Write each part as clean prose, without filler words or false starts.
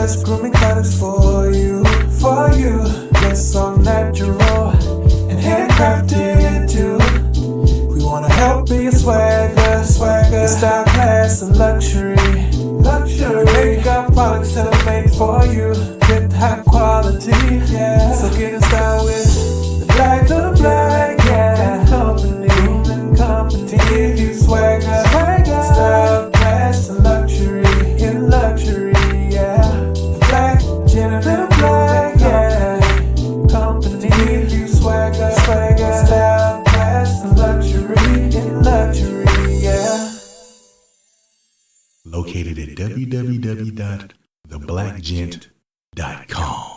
best grooming products for you, Yes, so natural and handcrafted too. We wanna help be a swagger, style, class, and luxury. Make our products tailor-made for you, with high quality, yeah. So get in style with the black, yeah. Company, give you swagger, style, class, and luxury, yeah. The black, yeah. Company, give you swagger, style, class, and luxury, yeah. Located at www.theblackgent.com.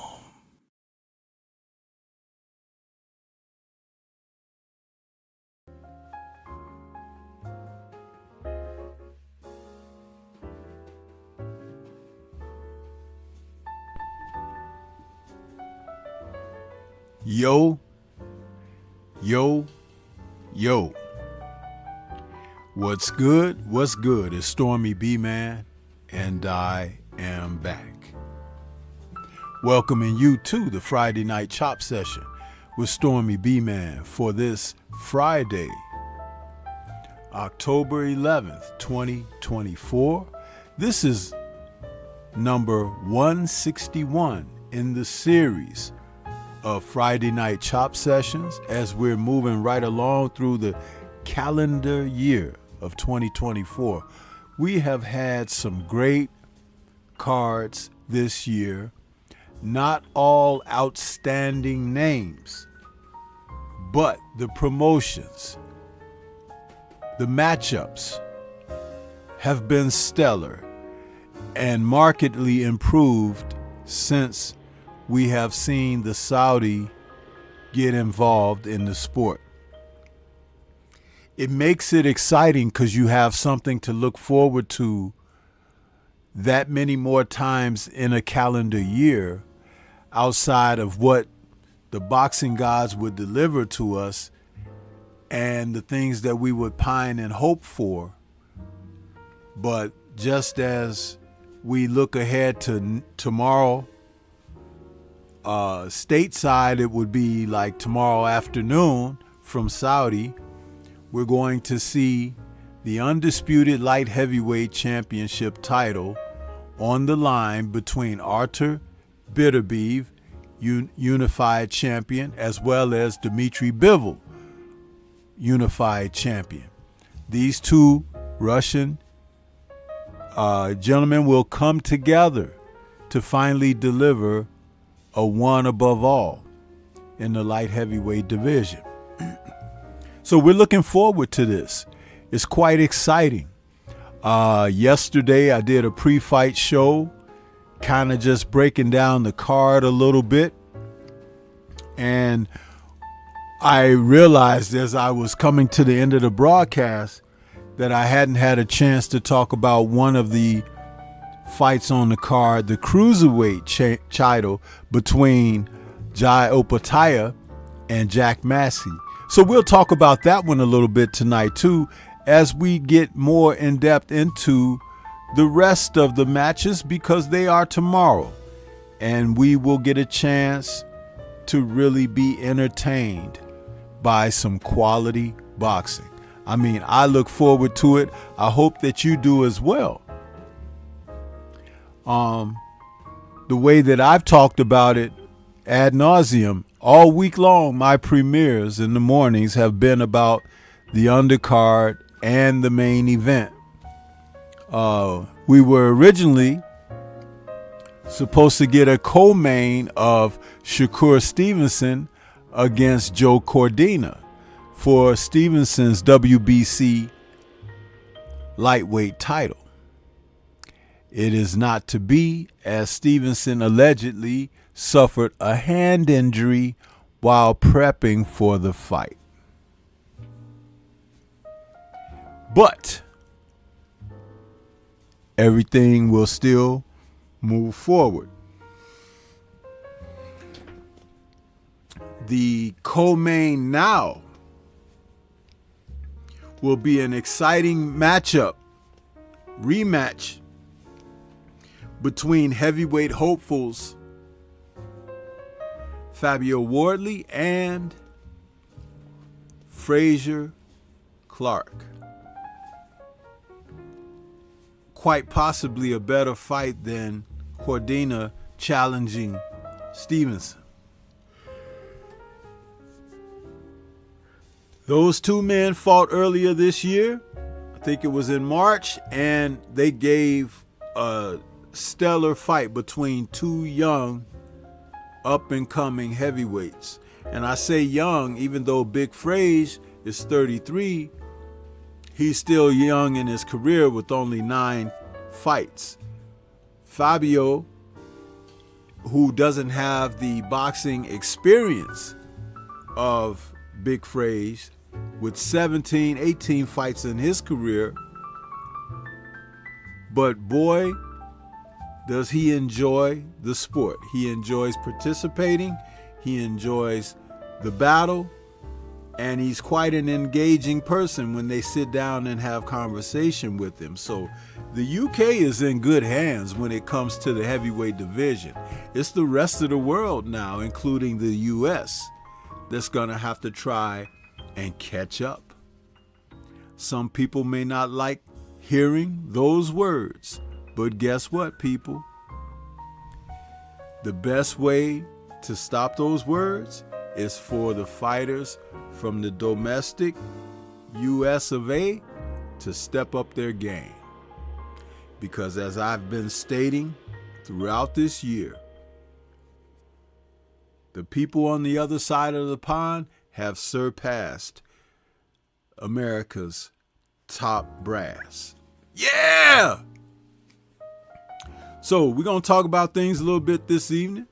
Yo. What's good? It's Stormybman, and I am back. Welcoming you to the Friday Night Chop Session with Stormybman for this Friday, October 11th, 2024. This is number 161 in the series of Friday Night Chop Sessions as we're moving right along through the calendar year of 2024. We have had some great cards this year, not all outstanding names, but the promotions, the matchups have been stellar and markedly improved since we have seen the Saudi get involved in the sport. It makes it exciting because you have something to look forward to that many more times in a calendar year outside of what the boxing gods would deliver to us and the things that we would pine and hope for. But just as we look ahead to tomorrow, stateside, it would be like tomorrow afternoon from Saudi, we're going to see the undisputed light heavyweight championship title on the line between Artur Beterbiev, unified champion, as well as Dmitry Bivol, unified champion. These two Russian gentlemen will come together to finally deliver a one above all in the light heavyweight division. So we're looking forward to this. It's quite exciting. Yesterday I did a pre-fight show, kind of just breaking down the card a little bit. And I realized as I was coming to the end of the broadcast that I hadn't had a chance to talk about one of the fights on the card, the cruiserweight title between Jai Opetaia and Jack Massey. So we'll talk about that one a little bit tonight too, as we get more in depth into the rest of the matches, because they are tomorrow and we will get a chance to really be entertained by some quality boxing. I mean, I look forward to it. I hope that you do as well. The way that I've talked about it ad nauseum all week long, my premieres in the mornings have been about the undercard and the main event. We were originally supposed to get a co-main of Shakur Stevenson against Joe Cordina for Stevenson's WBC lightweight title. It is not to be, as Stevenson allegedly suffered a hand injury while prepping for the fight. But everything will still move forward. The co-main now will be an exciting matchup, rematch between heavyweight hopefuls Fabio Wardley and Frazier Clark. Quite possibly a better fight than Cordina challenging Stevenson. Those two men fought earlier this year. I think it was in March, and they gave a stellar fight between two young, up-and-coming heavyweights. And I say young, even though Big Frazier is 33, he's still young in his career with only 9 fights. Fabio, who doesn't have the boxing experience of Big Frazier, with 17, 18 fights in his career, but boy, does he enjoy the sport. He enjoys participating, he enjoys the battle, and he's quite an engaging person when they sit down and have conversation with him. So the UK is in good hands when it comes to the heavyweight division. It's the rest of the world now, including the US, that's gonna have to try and catch up. Some people may not like hearing those words, but guess what, people? The best way to stop those words is for the fighters from the domestic US of A to step up their game. Because as I've been stating throughout this year, the people on the other side of the pond have surpassed America's top brass. Yeah! So we're going to talk about things a little bit this evening.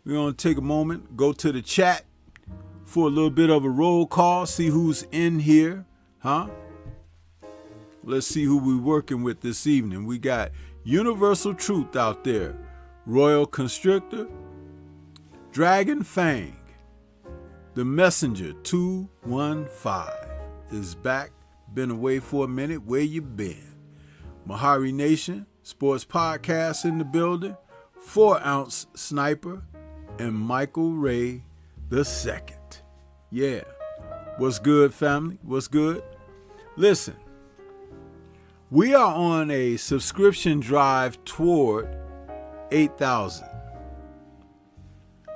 We're going to take a moment, go to the chat for a little bit of a roll call, see who's in here, huh? Let's see who we're working with this evening. We got Universal Truth out there, Royal Constrictor, Dragon Fang, The Messenger 215 is back. Been away for a minute. Where you been? Mahari Nation, Sports Podcast in the building, 4-ounce Sniper, and Michael Ray the Second. Yeah. What's good, family? What's good? Listen, we are on a subscription drive toward 8,000.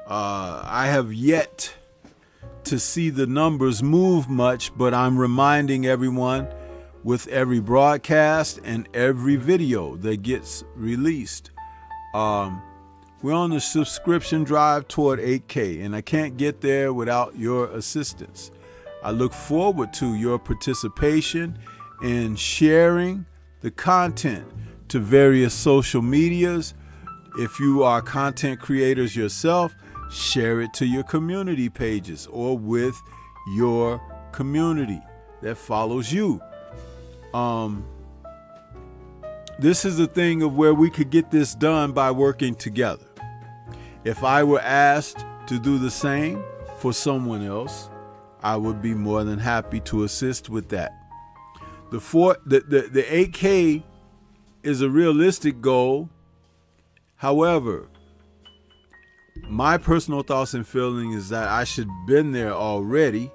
I have yet to see the numbers move much, but I'm reminding everyone with every broadcast and every video that gets released. We're on the subscription drive toward 8K, and I can't get there without your assistance. I look forward to your participation in sharing the content to various social medias. If you are content creators yourself, share it to your community pages or with your community that follows you. This is a thing of where we could get this done by working together. If I were asked to do the same for someone else, I would be more than happy to assist with that. The 8K is a realistic goal. However, my personal thoughts and feelings is that I should have been there already,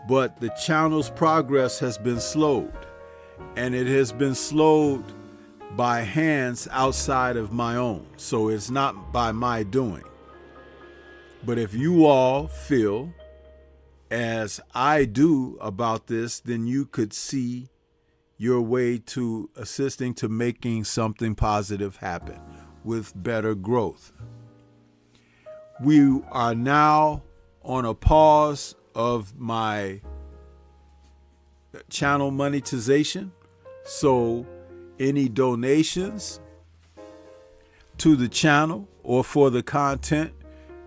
but the channel's progress has been slowed, and it has been slowed by hands outside of my own. So it's not by my doing. But if you all feel as I do about this, then you could see your way to assisting to making something positive happen with better growth. We are now on a pause of my channel monetization. So any donations to the channel or for the content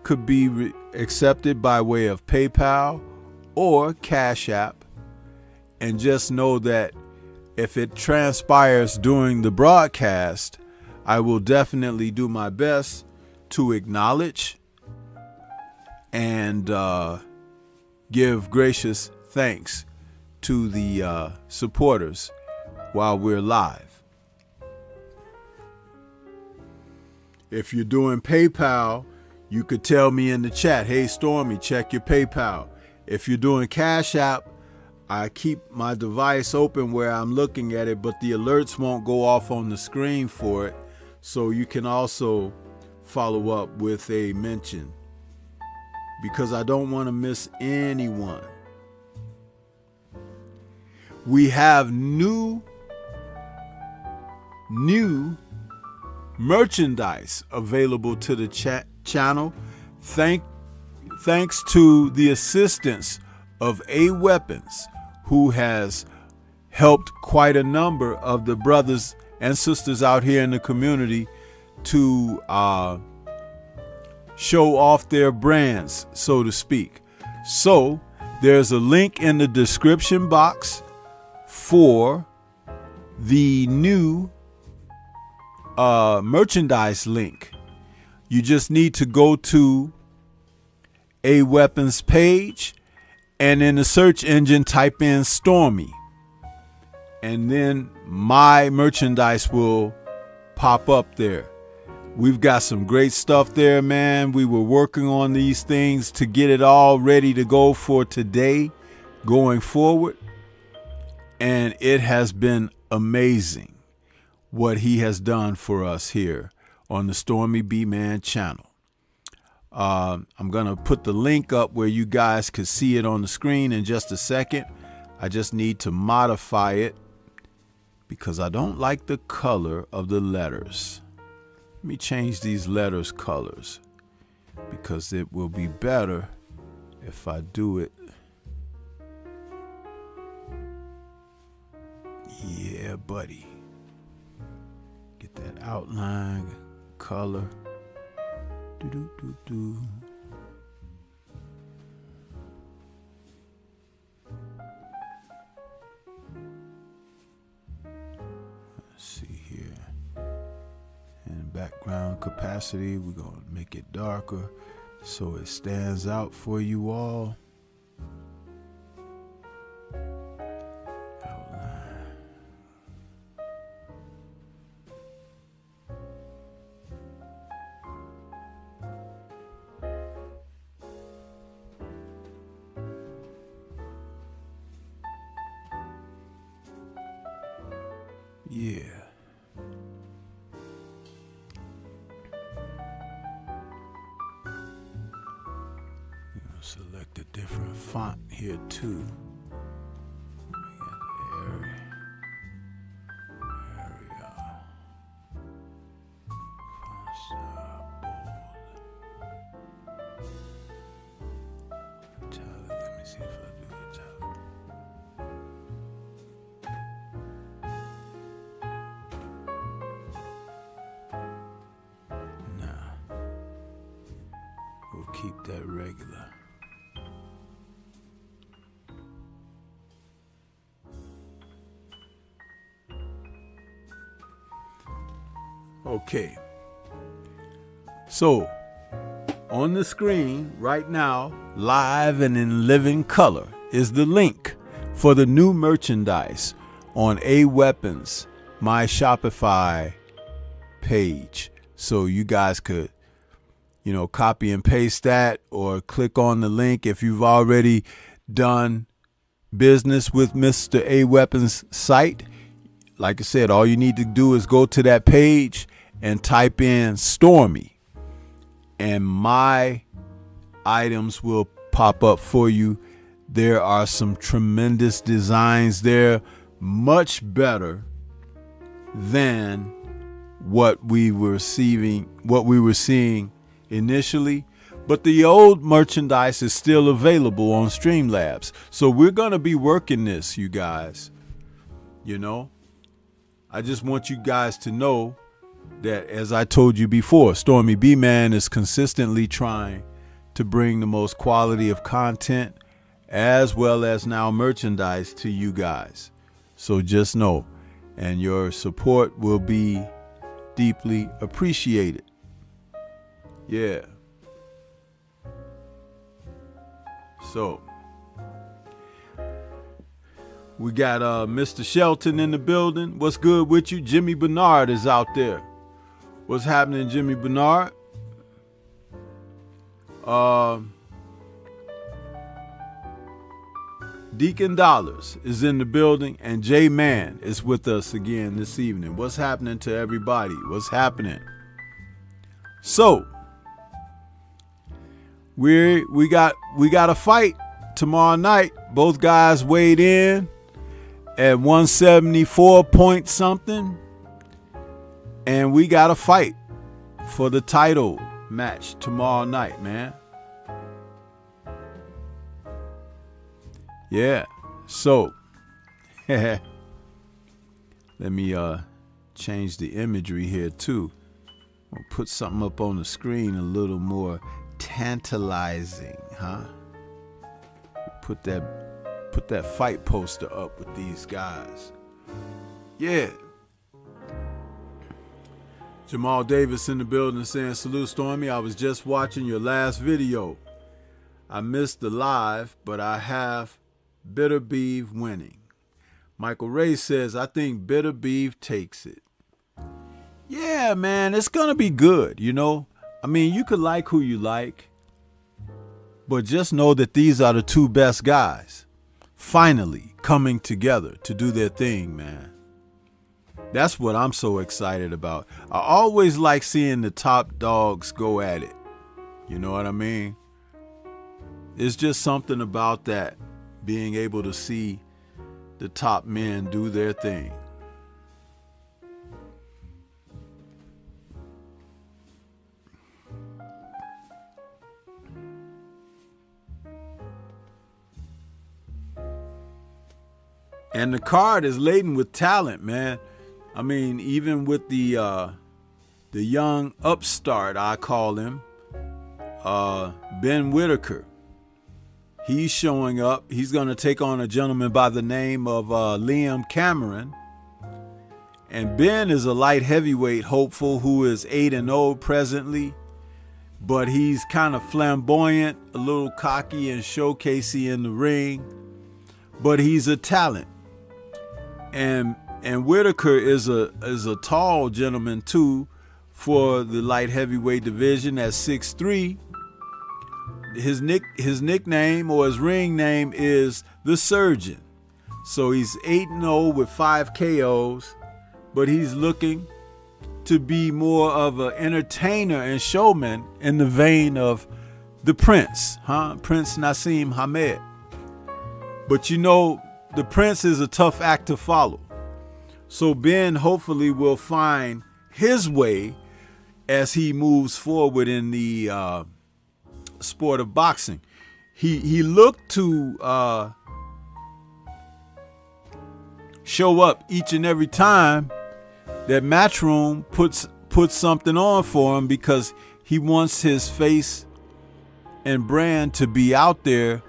could be accepted by way of PayPal or Cash App. And just know that if it transpires during the broadcast, I will definitely do my best to acknowledge and give gracious thanks to the supporters while we're live. If you're doing PayPal, you could tell me in the chat, hey, Stormy, check your PayPal. If you're doing Cash App, I keep my device open where I'm looking at it, but the alerts won't go off on the screen for it. So you can also follow up with a mention, because I don't want to miss anyone. We have new merchandise available to the channel. Thanks to the assistance of A Weapons, who has helped quite a number of the brothers and sisters out here in the community to show off their brands, so to speak. So there's a link in the description box for the new merchandise link. You just need to go to A Weapons page, and in the search engine type in Stormy, and then my merchandise will pop up there. We've got some great stuff there, man. We were working on these things to get it all ready to go for today going forward, and it has been amazing what he has done for us here on the Stormy B Man channel. I'm going to put the link up where you guys could see it on the screen in just a second. I just need to modify it because I don't like the color of the letters. Let me change these letters colors because it will be better if I do it. Yeah, buddy. Get that outline color. Do. Let's see here. And background capacity, we're going to make it darker so it stands out for you all. Yeah. Select a different font here too. We got the Arial. Font style, bold. Italic. Let me see if I do italic. We'll keep that regular. Okay. So, on the screen right now, live and in living color, is the link for the new merchandise on A Weapons, my Shopify page. So you guys could, copy and paste that or click on the link if you've already done business with Mr. A Weapons site. Like I said, all you need to do is go to that page and type in Stormy, and my items will pop up for you. There are some tremendous designs there, much better than what we were seeing initially, but the old merchandise is still available on Streamlabs. So we're going to be working this, you guys. I just want you guys to know that, as I told you before, Stormy B Man is consistently trying to bring the most quality of content as well as now merchandise to you guys. So just know, and your support will be deeply appreciated. Yeah. So we got Mr. Shelton in the building. What's good with you? Jimmy Bernard is out there. What's happening, Jimmy Bernard? Deacon Dollars is in the building, and J Man is with us again this evening. What's happening to everybody? What's happening? So we got a fight tomorrow night. Both guys weighed in at 174 point something, and we got a fight for the title match tomorrow night, man. Yeah, so let me change the imagery here too. I'll put something up on the screen a little more tantalizing, huh? Put that fight poster up with these guys. Yeah. Jamal Davis in the building saying, salute Stormy. I was just watching your last video. I missed the live, but I have Bitter Beef winning. Michael Ray says, I think Bitter Beef takes it. Yeah, man, it's going to be good, you know. I mean, you could like who you like, but just know that these are the two best guys finally coming together to do their thing, man. That's what I'm so excited about. I always like seeing the top dogs go at it. You know what I mean? It's just something about that, being able to see the top men do their thing. And the card is laden with talent, man. I mean, even with the young upstart, I call him, Ben Whitaker. He's showing up. He's going to take on a gentleman by the name of Liam Cameron. And Ben is a light heavyweight hopeful who is 8-0 presently. But he's kind of flamboyant, a little cocky and showcasey in the ring. But he's a talent. And Whitaker is a tall gentleman too for the light heavyweight division at 6'3". His nickname or his ring name is The Surgeon. So he's 8-0 with 5 KOs, but he's looking to be more of an entertainer and showman in the vein of the Prince, Prince Nassim Hamed. But you know, the Prince is a tough act to follow. So Ben hopefully will find his way as he moves forward in the sport of boxing. He looked to show up each and every time that Matchroom puts something on for him, because he wants his face and brand to be out there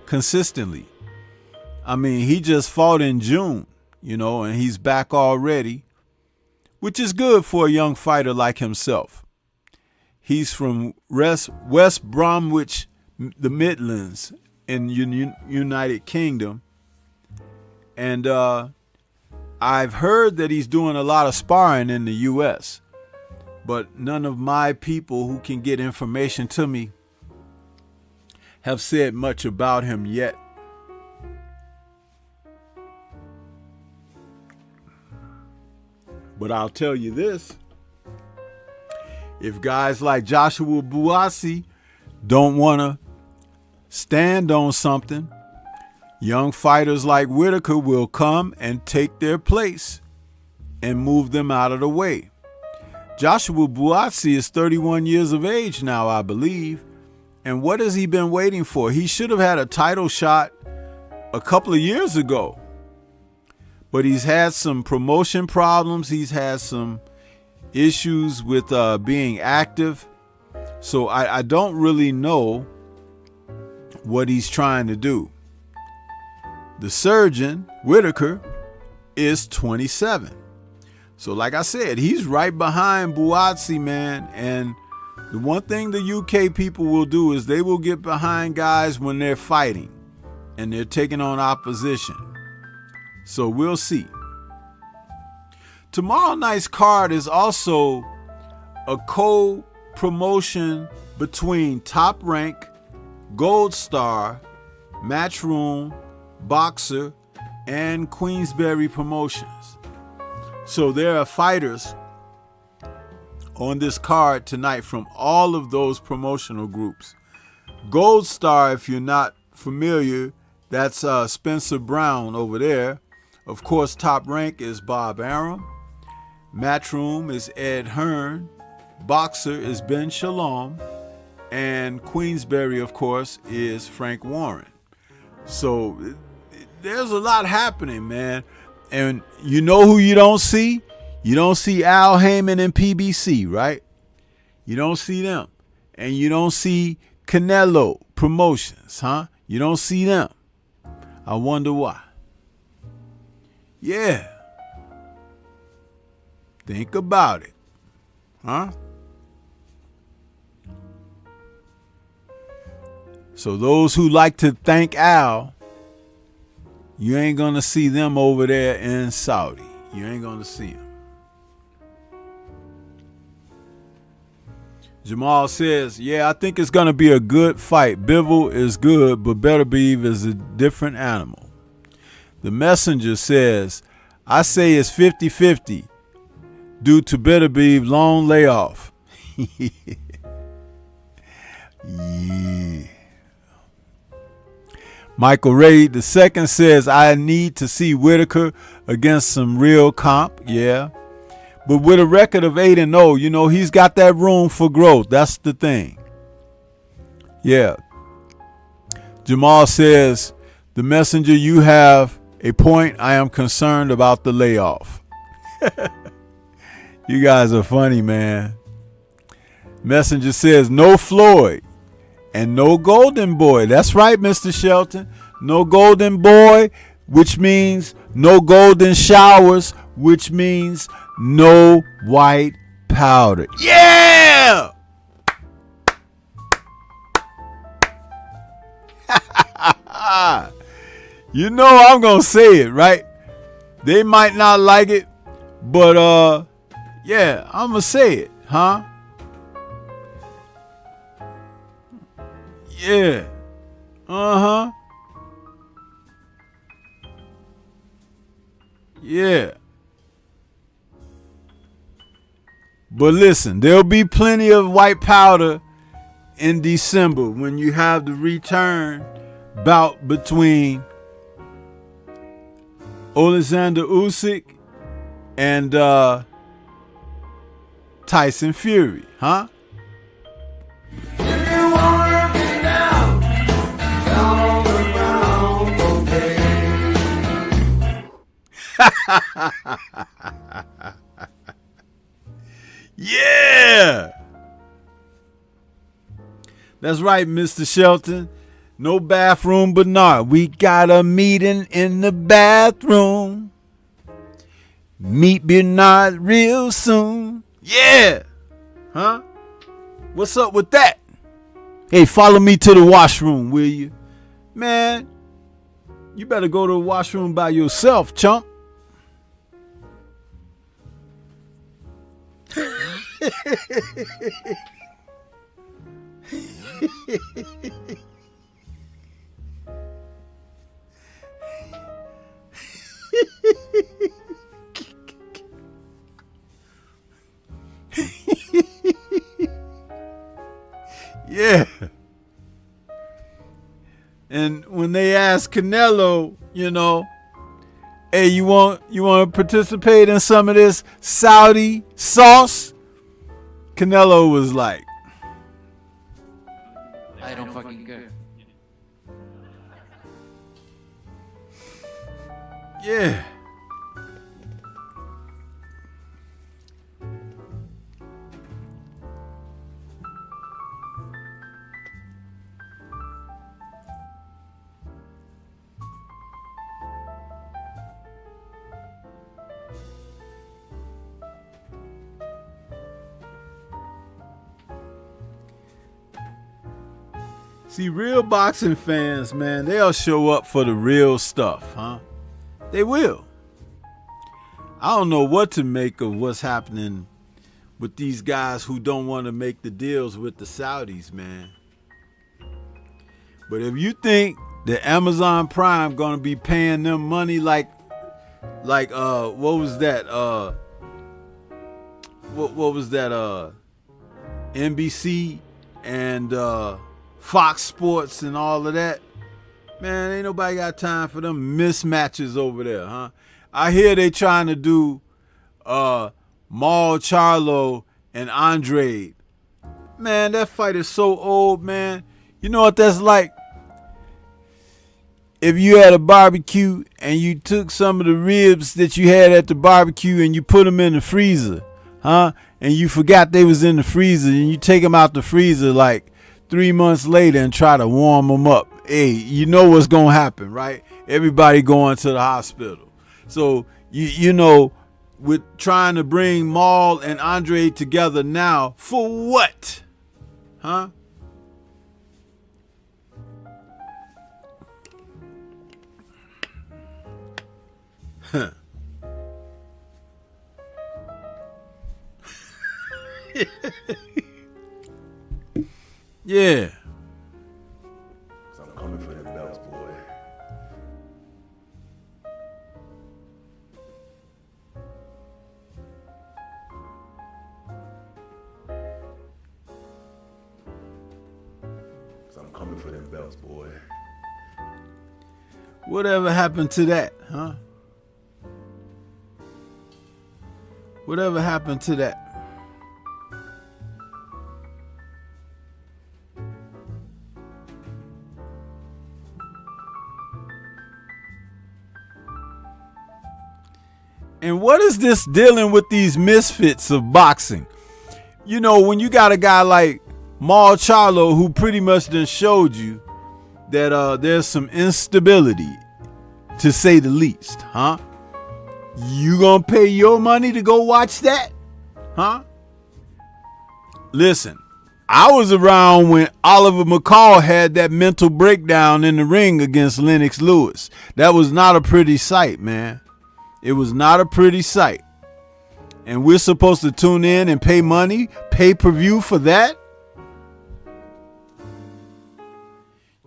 consistently. I mean, he just fought in June, you know, and he's back already, which is good for a young fighter like himself. He's from West Bromwich, the Midlands in United Kingdom. And I've heard that he's doing a lot of sparring in the U.S., but none of my people who can get information to me have said much about him yet. But I'll tell you this. If guys like Joshua Buatsi don't want to stand on something, young fighters like Whitaker will come and take their place and move them out of the way. Joshua Buatsi is 31 years of age now, I believe. And what has he been waiting for? He should have had a title shot a couple of years ago. But he's had some promotion problems. He's had some issues with being active. So I don't really know what he's trying to do. The Surgeon, Whitaker, is 27. So like I said, he's right behind Buatsi, man. And the one thing the UK people will do is they will get behind guys when they're fighting and they're taking on opposition. So we'll see. Tomorrow night's card is also a co-promotion between Top Rank, Gold Star, Matchroom, Boxer, and Queensberry Promotions. So there are fighters on this card tonight from all of those promotional groups. Gold Star, if you're not familiar, that's Spencer Brown over there. Of course, Top Rank is Bob Arum. Matchroom is Ed Hearn. Boxer is Ben Shalom. And Queensberry, of course, is Frank Warren. So there's a lot happening, man. And you know who you don't see? You don't see Al Heyman and PBC, right? You don't see them. And you don't see Canelo Promotions, huh? You don't see them. I wonder why. Yeah. Think about it. Huh? So those who like to thank Al, you ain't going to see them over there in Saudi. You ain't going to see them. Jamal says, yeah, I think it's going to be a good fight. Bivol is good, but Better Believe is a different animal. The Messenger says, I say it's 50-50 due to Better Believe long layoff. Yeah. Michael Ray II says, I need to see Whitaker against some real comp. Yeah. But with a record of 8-0, you know, he's got that room for growth. That's the thing. Yeah. Jamal says, the Messenger, you have a point. I am concerned about the layoff. You guys are funny, man. Messenger says, no Floyd and no Golden Boy. That's right, Mr. Shelton. No Golden Boy, which means no golden showers, which means no white powder. Yeah! You know I'm going to say it, right? They might not like it, but yeah, I'm going to say it, huh? Yeah. Uh-huh. Yeah. But listen, there'll be plenty of white powder in December when you have the return bout between Alexander Usyk and Tyson Fury, huh? Yeah. That's right, Mr. Shelton. No bathroom, Bernard. We got a meeting in the bathroom. Meet Bernard real soon. Yeah. Huh? What's up with that? Hey, follow me to the washroom, will you? Man, you better go to the washroom by yourself, chump. Yeah. And when they asked Canelo, you know, hey, you want to participate in some of this Saudi sauce? Canelo was like, I don't fucking care. yeah. See, real boxing fans, man, they'll show up for the real stuff, huh? They will. I don't know what to make of what's happening with these guys who don't want to make the deals with the Saudis, man. But if you think that Amazon Prime gonna be paying them money like what was that? What was that? NBC and Fox Sports and all of that. Man, ain't nobody got time for them mismatches over there, huh? I hear they trying to do Maul Charlo and Andre. Man, that fight is so old, man. You know what that's like? If you had a barbecue and you took some of the ribs that you had at the barbecue and you put them in the freezer, huh? And you forgot they was in the freezer and you take them out the freezer like 3 months later and try to warm them up. Hey, you know what's going to happen, right? Everybody going to the hospital. So, you know, with trying to bring Maul and Andre together now, for what? Huh? Huh. Yeah. I'm coming for them belts, boy. I'm coming for them belts, boy. Whatever happened to that, huh? Whatever happened to that? And what is this dealing with these misfits of boxing? You know, when you got a guy like Maul Charlo who pretty much done showed you that there's some instability, to say the least, huh? You gonna pay your money to go watch that? Huh? Listen, I was around when Oliver McCall had that mental breakdown in the ring against Lennox Lewis. That was not a pretty sight, man. It was not a pretty sight. And we're supposed to tune in and pay money, pay-per-view for that?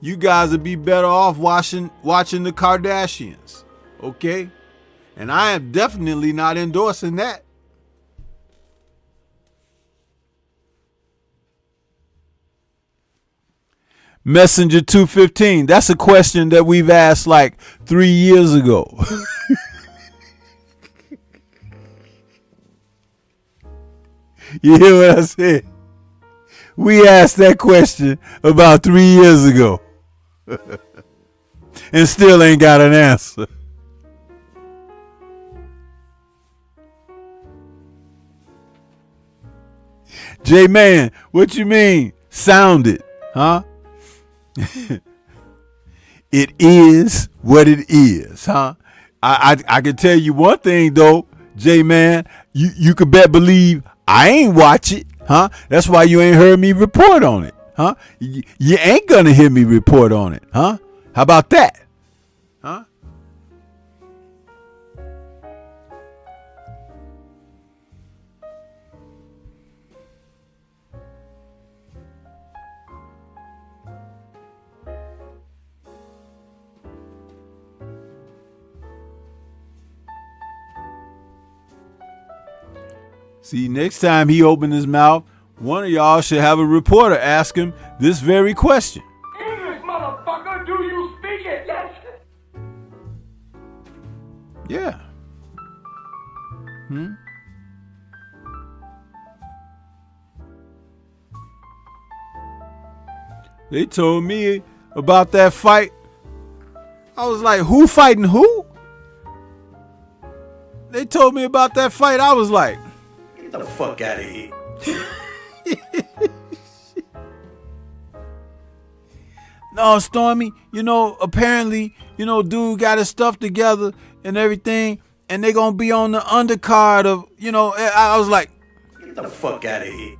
You guys would be better off watching the Kardashians, okay? And I am definitely not endorsing that. Messenger 215, that's a question that we've asked like 3 years ago. You hear what I said? We asked that question about 3 years ago. And still ain't got an answer. J-Man, what you mean? Sound it, huh? It is what it is, huh? I can tell you one thing though, J-Man, you could believe I ain't watch it, huh? That's why you ain't heard me report on it, huh? You ain't gonna hear me report on it, huh? How about that, huh? See, next time he open his mouth, one of y'all should have a reporter ask him this very question. English, motherfucker, do you speak it? Yes. Yeah. They told me about that fight. I was like, who fighting who? They told me about that fight. I was like, Get the fuck out of here. no, Stormy, apparently, dude got his stuff together and everything, and they gonna be on the undercard of, I was like, Get the fuck out of here.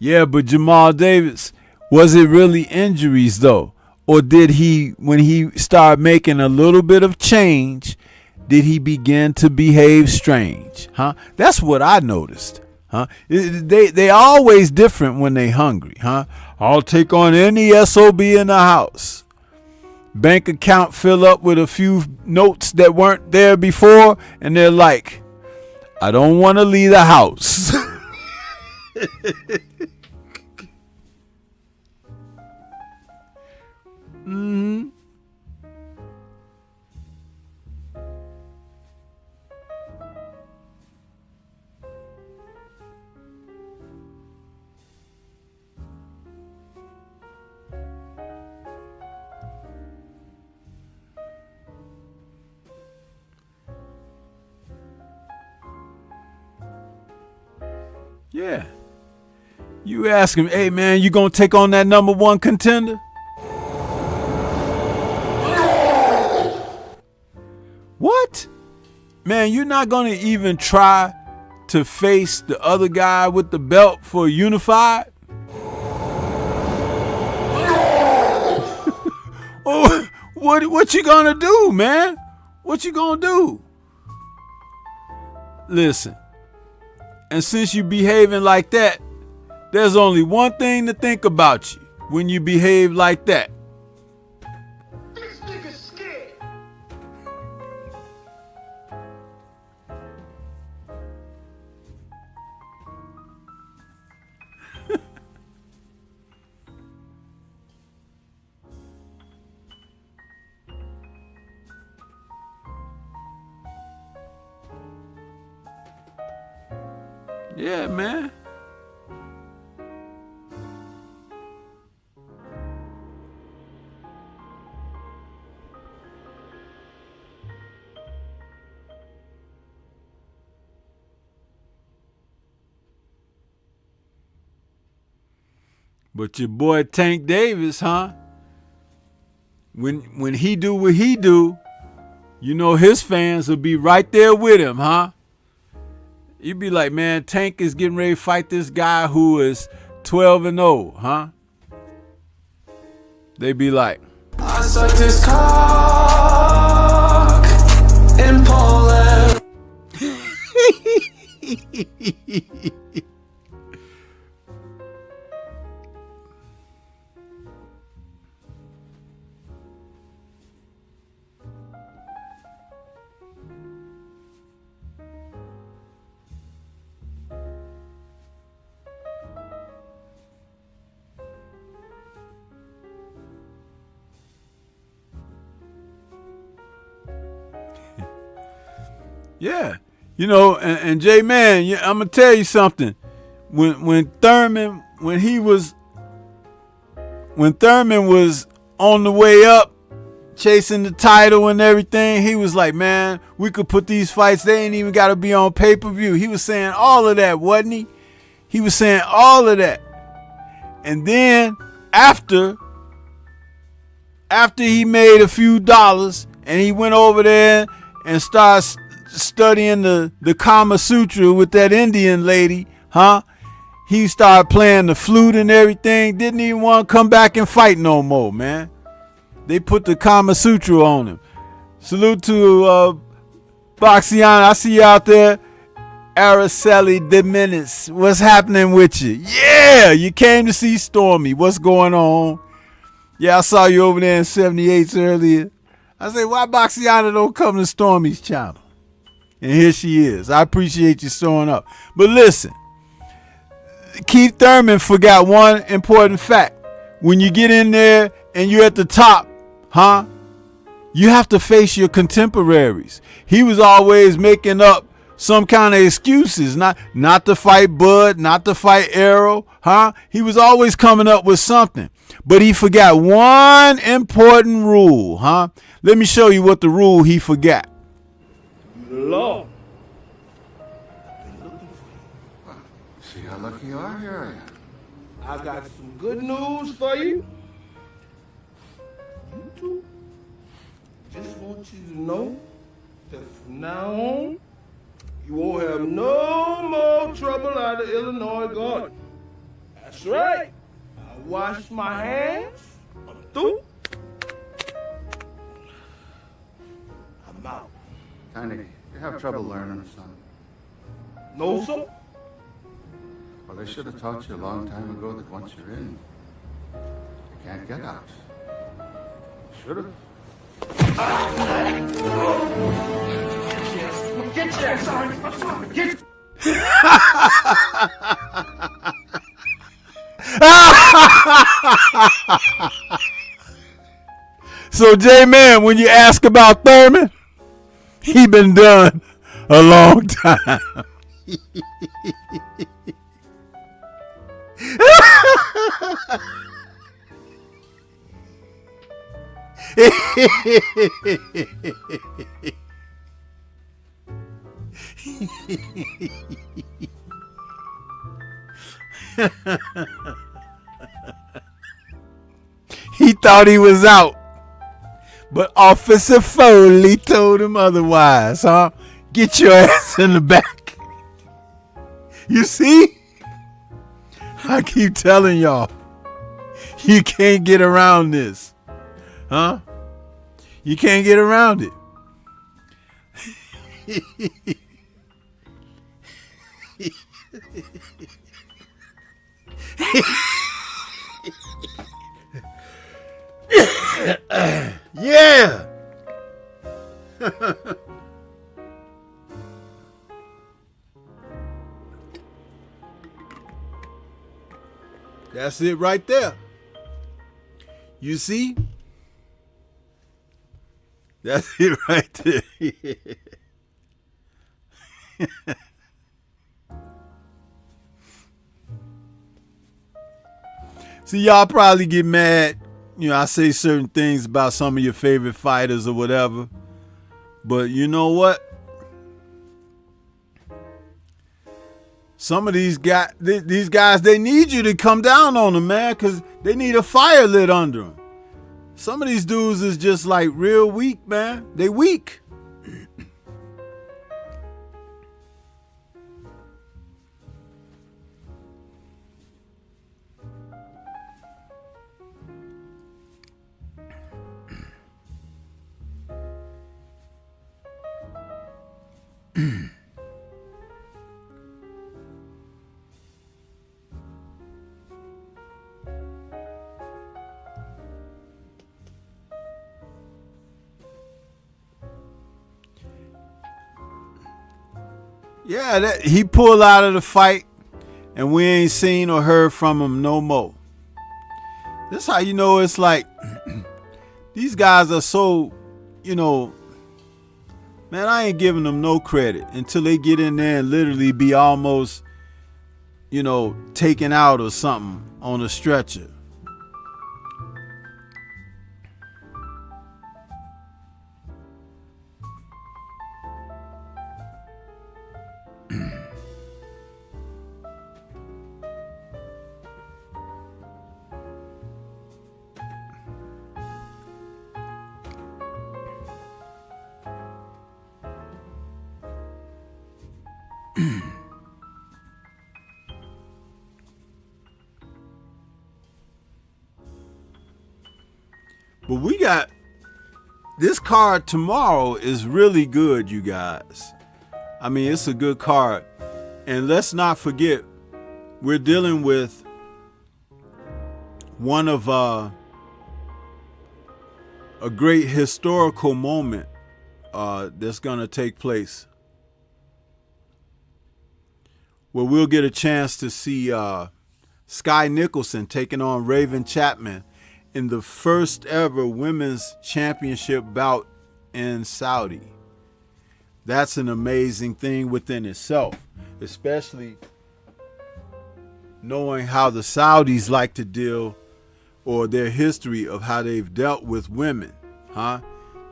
Yeah, but Jamal Davis, was it really injuries though? Or did he, when he started making a little bit of change, did he begin to behave strange? Huh? That's what I noticed. Huh? They always different when they hungry. Huh? I'll take on any SOB in the house. Bank account fill up with a few notes that weren't there before, and they're like, I don't want to leave the house. Mm-hmm. Yeah. You ask him, hey man, you gonna take on that number one contender? What? Man, you're not gonna even try to face the other guy with the belt for unified? Oh, what you gonna do, man? What you gonna do? Listen, and since you behaving like that, there's only one thing to think about you when you behave like that. This nigga's scared. Yeah, man. But your boy Tank Davis, huh? When he do what he do, you know his fans will be right there with him, huh? You'd be like, man, Tank is getting ready to fight this guy who is 12-0, huh? They be like, I sucked his cock in Poland. yeah, you know, and J Man, I'm gonna tell you something. When Thurman was on the way up, chasing the title and everything, he was like, man, we could put these fights. They ain't even got to be on pay-per-view. He was saying all of that, wasn't he? He was saying all of that, and then after he made a few dollars and he went over there and started studying the Kama Sutra with that Indian lady, huh? He started playing the flute and everything. Didn't even want to come back and fight no more, man. They put the Kama Sutra on him. Salute to Boxiana. I see you out there. Araceli Diminis. What's happening with you? Yeah, you came to see Stormy. What's going on? Yeah, I saw you over there in 78s earlier. I said, why Boxiana don't come to Stormy's channel? And here she is. I appreciate you showing up. But listen, Keith Thurman forgot one important fact. When you get in there and you're at the top, huh? You have to face your contemporaries. He was always making up some kind of excuses, not to fight Bud, not to fight Arrow, huh? He was always coming up with something. But he forgot one important rule, huh? Let me show you what the rule he forgot. Lord. See how lucky you are here. I got some good news for you. You two. Just want you to know that from now on, you won't have no more trouble out of Illinois Garden. That's right. I wash my hands. I'm through. I'm out. Tiny, you have trouble learning, son. No, sir. Well, they should have taught you a long time ago that once you're in, you can't get out. Should have. Get your ass on. I'm sorry. Get. So J-Man, when you ask about Thurman, he been done a long time. He thought he was out, but Officer Foley told him otherwise, huh? Get your ass in the back. You see? I keep telling y'all, you can't get around this, huh? You can't get around it. Yeah. That's it right there. You see? That's it right there. See, y'all probably get mad. You know, I say certain things about some of your favorite fighters or whatever. But you know what? Some of these guys, they need you to come down on them, man, because they need a fire lit under them. Some of these dudes is just like real weak, man. They weak. Yeah, he pulled out of the fight, and we ain't seen or heard from him no more. This how you know it's like these guys are so, you know, man, I ain't giving them no credit until they get in there and literally be almost, you know, taken out or something on a stretcher. But we got this card tomorrow is really good, you guys. I mean, it's a good card. And let's not forget, we're dealing with one of a great historical moment that's going to take place, where we'll get a chance to see Sky Nicholson taking on Raven Chapman in the first ever women's championship bout in Saudi. That's an amazing thing within itself, especially knowing how the Saudis like to deal, or their history of how they've dealt with women, huh?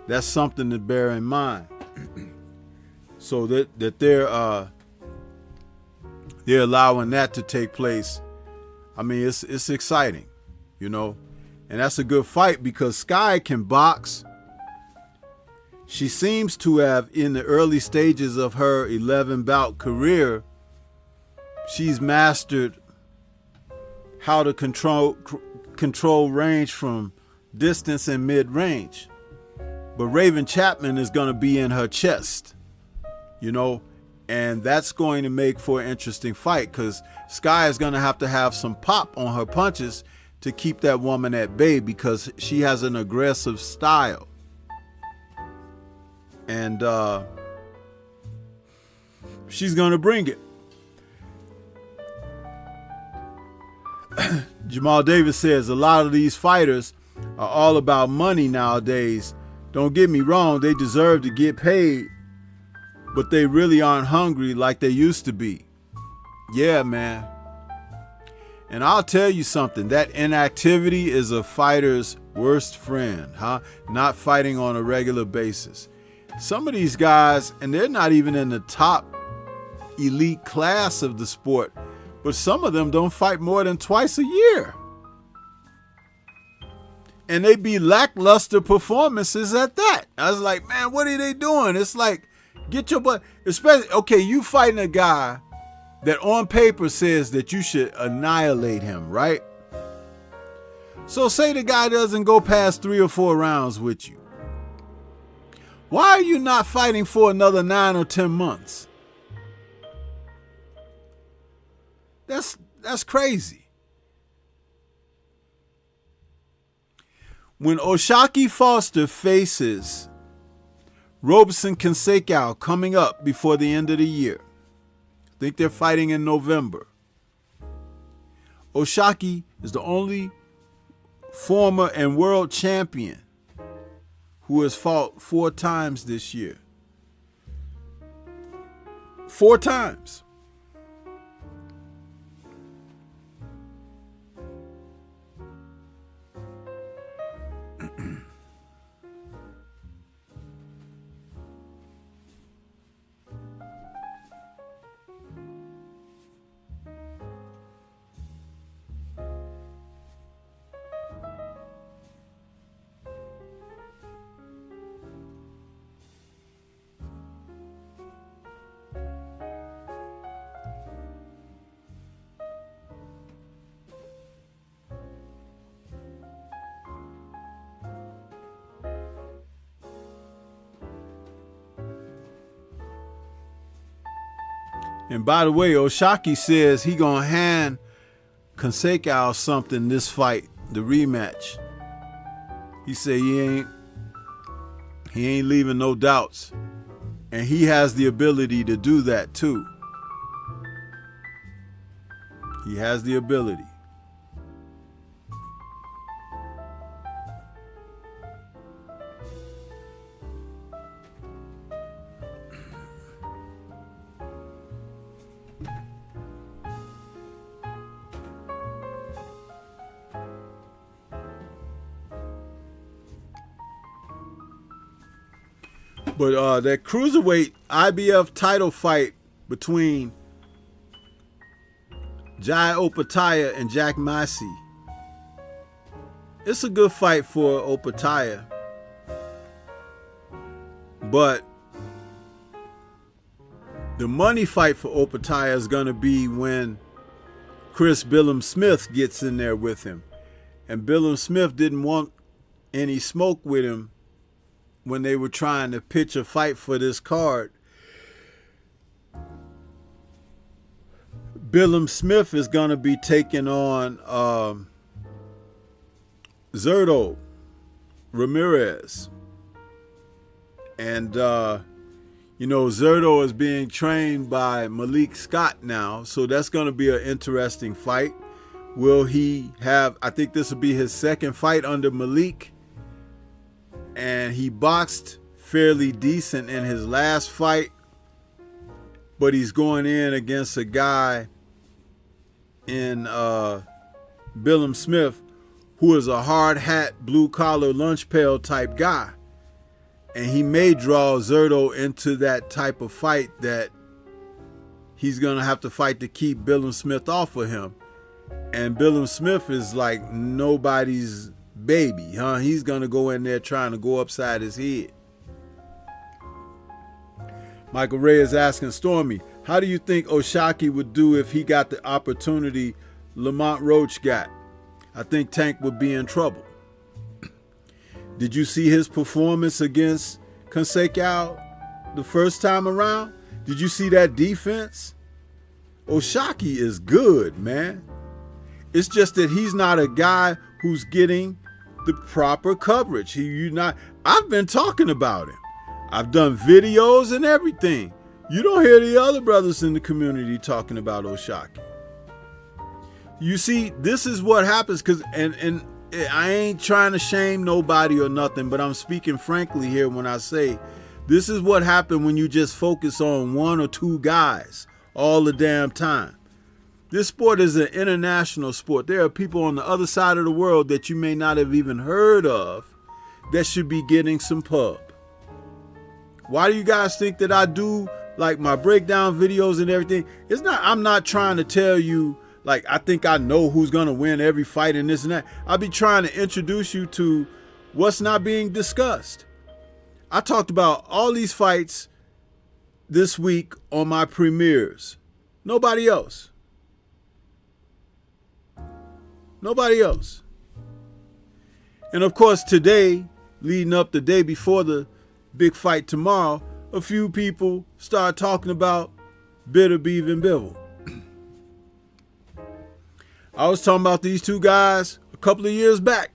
That's something to bear in mind. So that they're allowing that to take place. I mean, it's exciting, you know. And that's a good fight because Sky can box. She seems to have, in the early stages of her 11-bout career, she's mastered how to control range from distance and mid-range. But Raven Chapman is going to be in her chest, you know, and that's going to make for an interesting fight because Sky is going to have some pop on her punches to keep that woman at bay because she has an aggressive style. And she's going to bring it. Jamal Davis says a lot of these fighters are all about money nowadays. Don't get me wrong, they deserve to get paid, but they really aren't hungry like they used to be. Yeah, man. And I'll tell you something, that inactivity is a fighter's worst friend, huh? Not fighting on a regular basis. Some of these guys, and they're not even in the top elite class of the sport, but some of them don't fight more than twice a year. And they be lackluster performances at that. I was like, man, what are they doing? It's like, get your butt, especially, okay, you fighting a guy that on paper says that you should annihilate him, right? So say the guy doesn't go past 3 or 4 rounds with you. Why are you not fighting for another 9 or 10 months? That's crazy. When Oshaki Foster faces Robeson Canseco coming up before the end of the year, I think they're fighting in November. Oshaki is the only former and world champion who has fought 4 times this year. 4 times. And by the way, Oshaki says he gonna hand Canseco something this fight, the rematch. He said he ain't leaving no doubts. And he has the ability to do that too. He has the ability. But that cruiserweight IBF title fight between Jai Opataya and Jack Massey, it's a good fight for Opataya. But the money fight for Opataya is going to be when Chris Billum Smith gets in there with him. And Billum Smith didn't want any smoke with him when they were trying to pitch a fight for this card. Billum Smith is going to be taking on Zurdo Ramirez. And, you know, Zurdo is being trained by Malik Scott now. So that's going to be an interesting fight. Will he have, I think this will be his second fight under Malik. And he boxed fairly decent in his last fight, but he's going in against a guy in Billum Smith who is a hard hat, blue collar, lunch pail type guy. And he may draw Zurdo into that type of fight that he's going to have to fight to keep Billum Smith off of him. And Billum Smith is like nobody's baby, huh? He's gonna go in there trying to go upside his head. Michael Ray is asking Stormy, how do you think Oshaki would do if he got the opportunity Lamont Roach got, I think Tank would be in trouble. Did you see his performance against Consequao the first time around? Did you see that defense? Oshaki is good, man. It's just that he's not a guy who's getting the proper coverage. I've been talking about him. I've done videos and everything. You don't hear the other brothers in the community talking about Oshaki. You see, this is what happens, and I ain't trying to shame nobody or nothing, but I'm speaking frankly here when I say this is what happened when you just focus on one or two guys all the damn time. This sport is an international sport. There are people on the other side of the world that you may not have even heard of that should be getting some pub. Why do you guys think that I do like my breakdown videos and everything? I'm not trying to tell you like I think I know who's gonna win every fight and this and that. I'll be trying to introduce you to what's not being discussed. I talked about all these fights this week on my premieres. Nobody else. Nobody else. And of course today, leading up the day before the big fight tomorrow, a few people start talking about Bitter Beef and Bivol. I was talking about these two guys a couple of years back.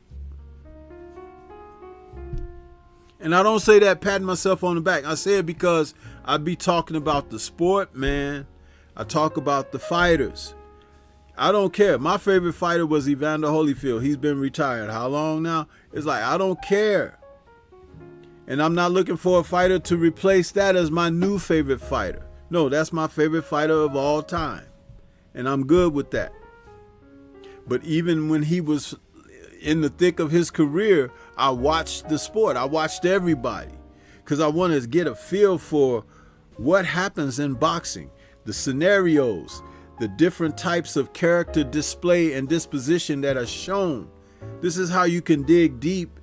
And I don't say that patting myself on the back. I say it because I be talking about the sport, man. I talk about the fighters. I don't care. My favorite fighter was Evander Holyfield. He's been retired. How long now? It's like, I don't care. And I'm not looking for a fighter to replace that as my new favorite fighter. No, that's my favorite fighter of all time. And I'm good with that. But even when he was in the thick of his career, I watched the sport. I watched everybody because I wanted to get a feel for what happens in boxing, the scenarios, the different types of character display and disposition that are shown. This is how you can dig deep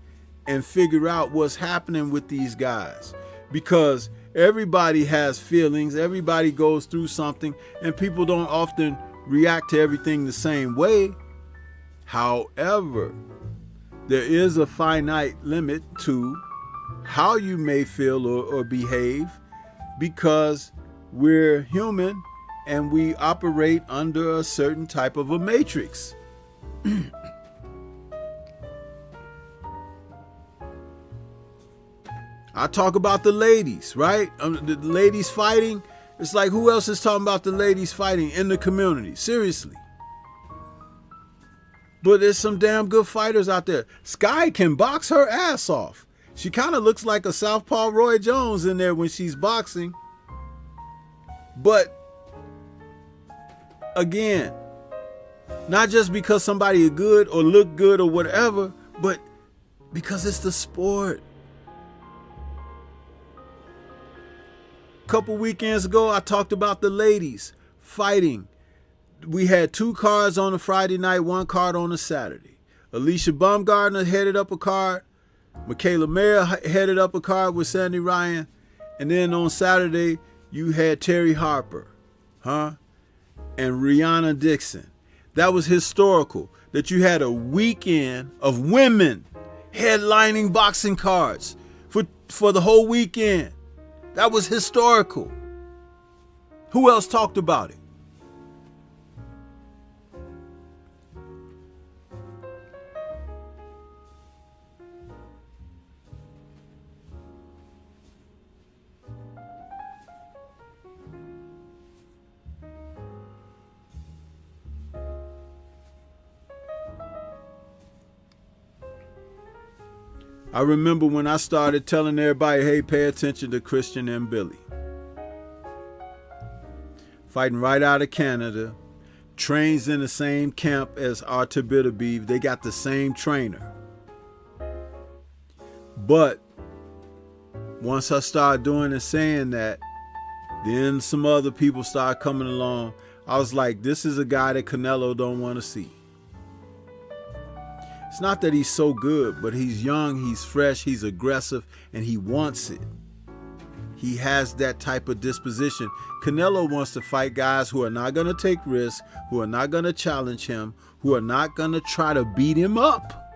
and figure out what's happening with these guys, because everybody has feelings, everybody goes through something, and people don't often react to everything the same way. However, there is a finite limit to how you may feel or behave, because we're human and we operate under a certain type of a matrix. I talk about the ladies, right? The ladies fighting. It's like, who else is talking about the ladies fighting in the community? Seriously. But there's some damn good fighters out there. Sky can box her ass off. She kind of looks like a Southpaw Roy Jones in there when she's boxing. But again, not just because somebody is good or look good or whatever, but because it's the sport. A couple weekends ago, I talked about the ladies fighting. We had 2 cards on a Friday night, 1 card on a Saturday. Alicia Baumgardner headed up a card. Michaela Mayer headed up a card with Sandy Ryan. And then on Saturday, you had Terry Harper, and Rihanna Dixon. That was historical, that you had a weekend of women headlining boxing cards for the whole weekend. That was historical. Who else talked about it? I remember when I started telling everybody, hey, pay attention to Christian and Billy. Fighting right out of Canada. Trains in the same camp as Artur Bitterbeef. They got the same trainer. But once I started doing and saying that, then some other people started coming along. I was like, this is a guy that Canelo don't want to see. It's not that he's so good, but he's young, he's fresh, he's aggressive, and he wants it. He has that type of disposition. Canelo wants to fight guys who are not going to take risks, who are not going to challenge him, who are not going to try to beat him up,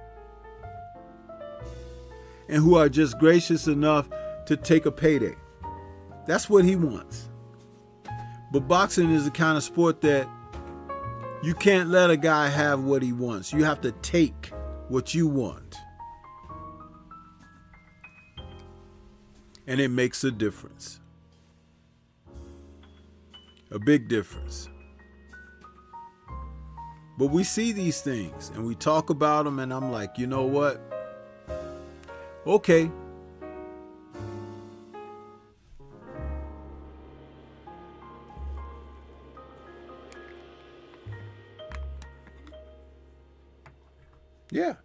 and who are just gracious enough to take a payday. That's what he wants. But boxing is the kind of sport that you can't let a guy have what he wants. You have to take what you want. And it makes a difference. A big difference. But we see these things and we talk about them, and I'm like, you know what? Okay. Yeah.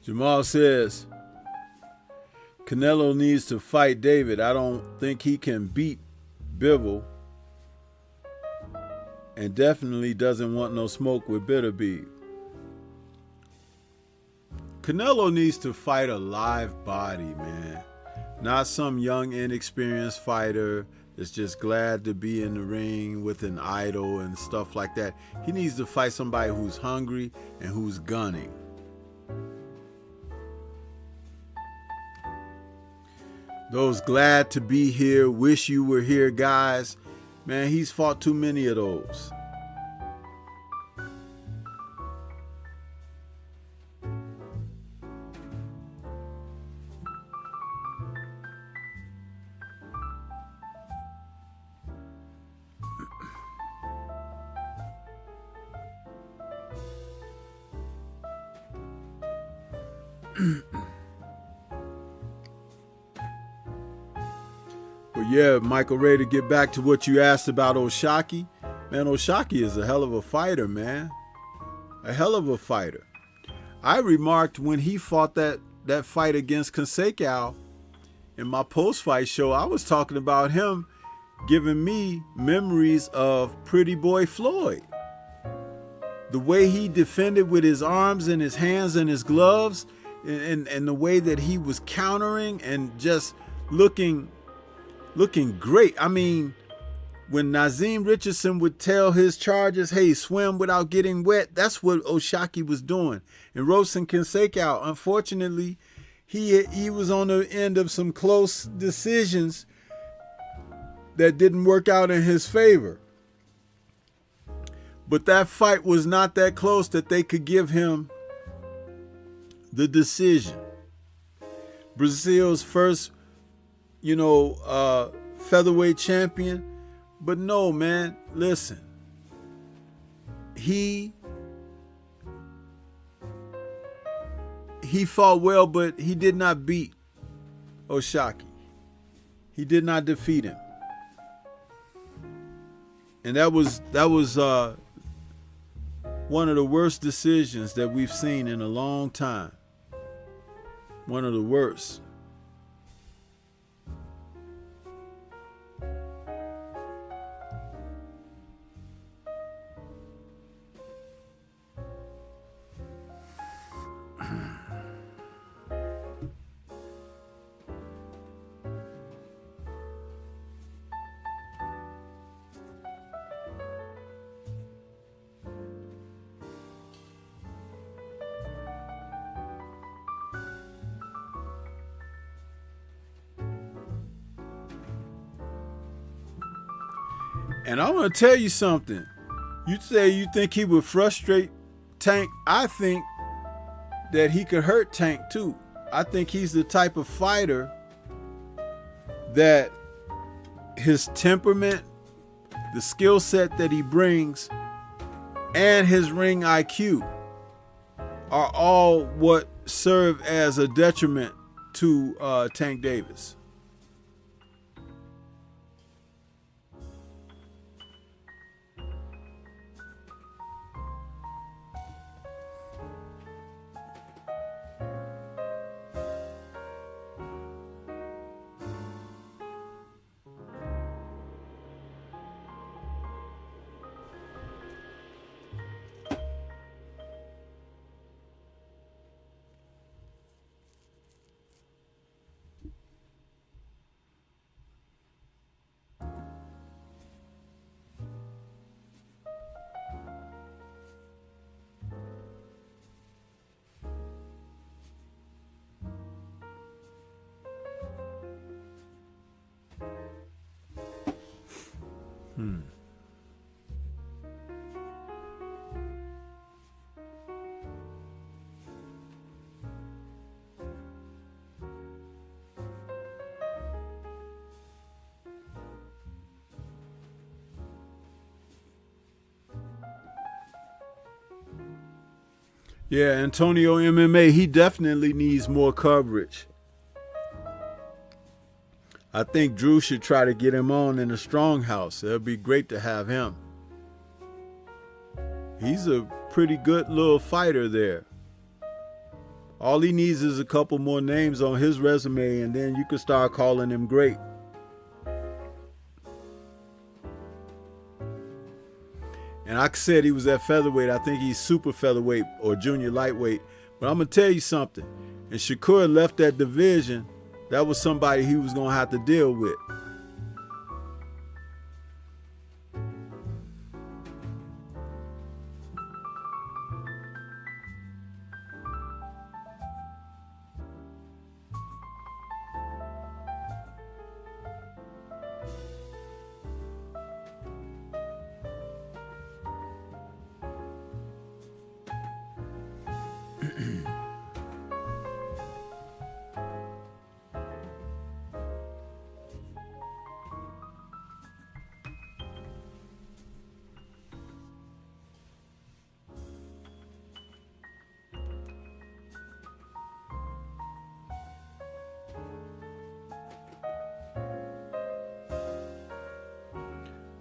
Jamal says, Canelo needs to fight David. I don't think he can beat Bivol, and definitely doesn't want no smoke with Bitterbeef. Canelo needs to fight a live body, man. Not some young, inexperienced fighter that's just glad to be in the ring with an idol and stuff like that. He needs to fight somebody who's hungry and who's gunning. Those glad to be here, wish you were here guys, man, he's fought too many of those. But yeah, Michael Ray, to get back to what you asked about O'Shaquie, man, O'Shaquie is a hell of a fighter, man. A hell of a fighter. I remarked when he fought that fight against Consequao in my post-fight show, I was talking about him giving me memories of Pretty Boy Floyd. The way he defended with his arms and his hands and his gloves, and the way that he was countering and just looking great. I mean, when Nazeem Richardson would tell his charges, hey, swim without getting wet, that's what O'Shaquie was doing. And Rosen Consequao, unfortunately, he was on the end of some close decisions that didn't work out in his favor. But that fight was not that close that they could give him the decision. Brazil's first, featherweight champion. But no, man, listen. He fought well, but he did not beat O'Shaquie. He did not defeat him. And that was one of the worst decisions that we've seen in a long time. One of the worst. And I want to tell you something. You say you think he would frustrate Tank. I think that he could hurt Tank too. I think he's the type of fighter that his temperament, the skill set that he brings, and his ring IQ are all what serve as a detriment to Tank Davis. Yeah, Antonio MMA, he definitely needs more coverage. I think Drew should try to get him on in the Strong House. It'd be great to have him. He's a pretty good little fighter there. All he needs is a couple more names on his resume, and then you can start calling him great. And I said he was at featherweight. I think he's super featherweight or junior lightweight. But I'm going to tell you something. And Shakur left that division. That was somebody he was going to have to deal with.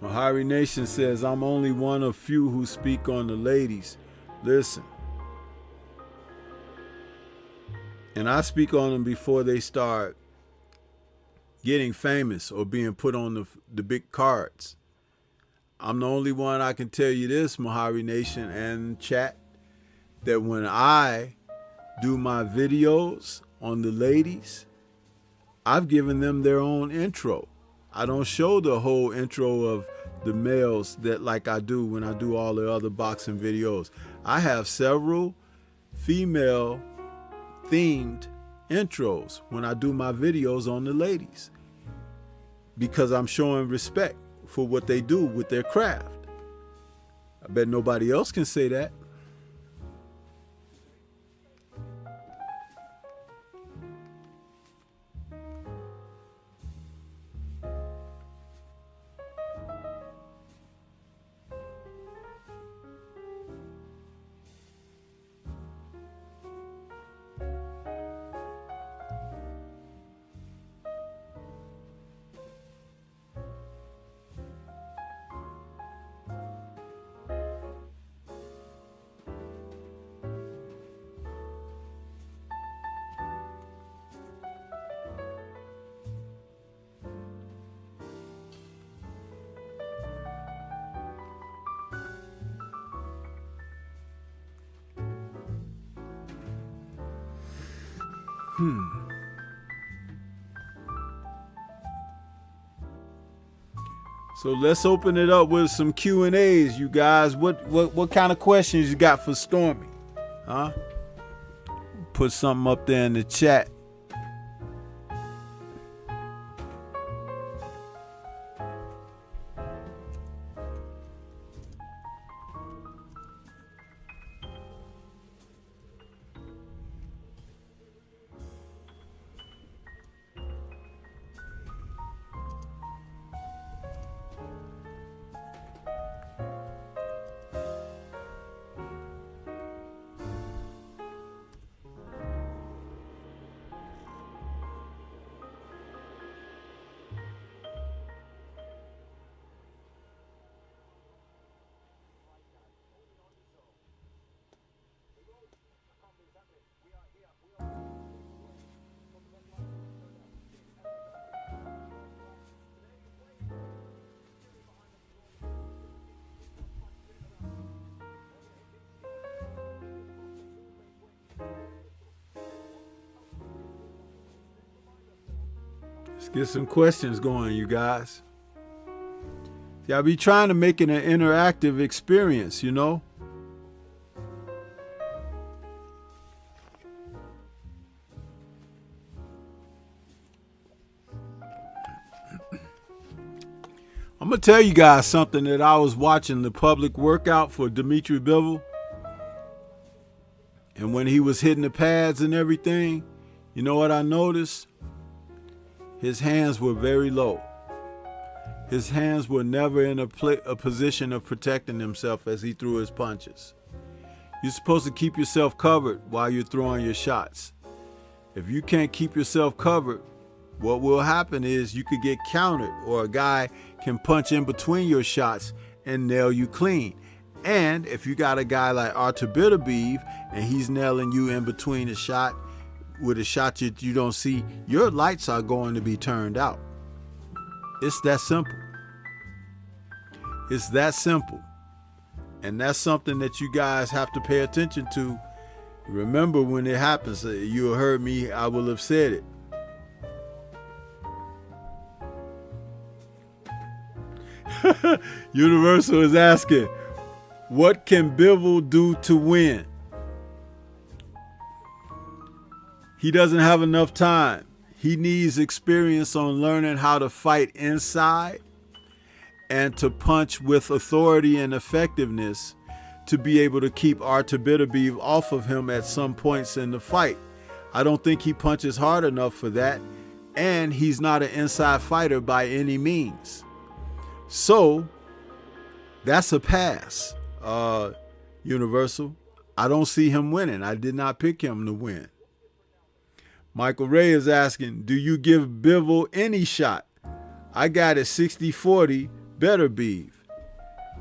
Mahari Nation says, I'm only one of few who speak on the ladies. Listen. And I speak on them before they start getting famous or being put on the big cards. I'm the only one. I can tell you this, Mahari Nation and chat, that when I do my videos on the ladies, I've given them their own intro. I don't show the whole intro of the males that like I do when I do all the other boxing videos. I have several female themed intros when I do my videos on the ladies, because I'm showing respect for what they do with their craft. I bet nobody else can say that. So let's open it up with some Q&As, you guys. What kind of questions you got for Stormy? Huh? Put something up there in the chat. Let's get some questions going, you guys. See, I'll be trying to make it an interactive experience, you know? I'm going to tell you guys something that I was watching the public workout for Dimitri Bivol. And when he was hitting the pads and everything, you know what I noticed? His hands were very low. His hands were never in a position of protecting himself as he threw his punches. You're supposed to keep yourself covered while you're throwing your shots. If you can't keep yourself covered, what will happen is you could get countered, or a guy can punch in between your shots and nail you clean. And if you got a guy like Artur Beterbiev and he's nailing you in between a shot with a shot that you don't see, your lights are going to be turned out. It's that simple. It's that simple. And that's something that you guys have to pay attention to. Remember, when it happens, you heard me, I will have said it. Universal is asking, what can Bivol do to win? He doesn't have enough time. He needs experience on learning how to fight inside and to punch with authority and effectiveness to be able to keep Artur Beterbiev off of him at some points in the fight. I don't think he punches hard enough for that, and he's not an inside fighter by any means. So that's a pass, Universal. I don't see him winning. I did not pick him to win. Michael Ray is asking, do you give Bivol any shot? I got it 60-40 Beterbiev.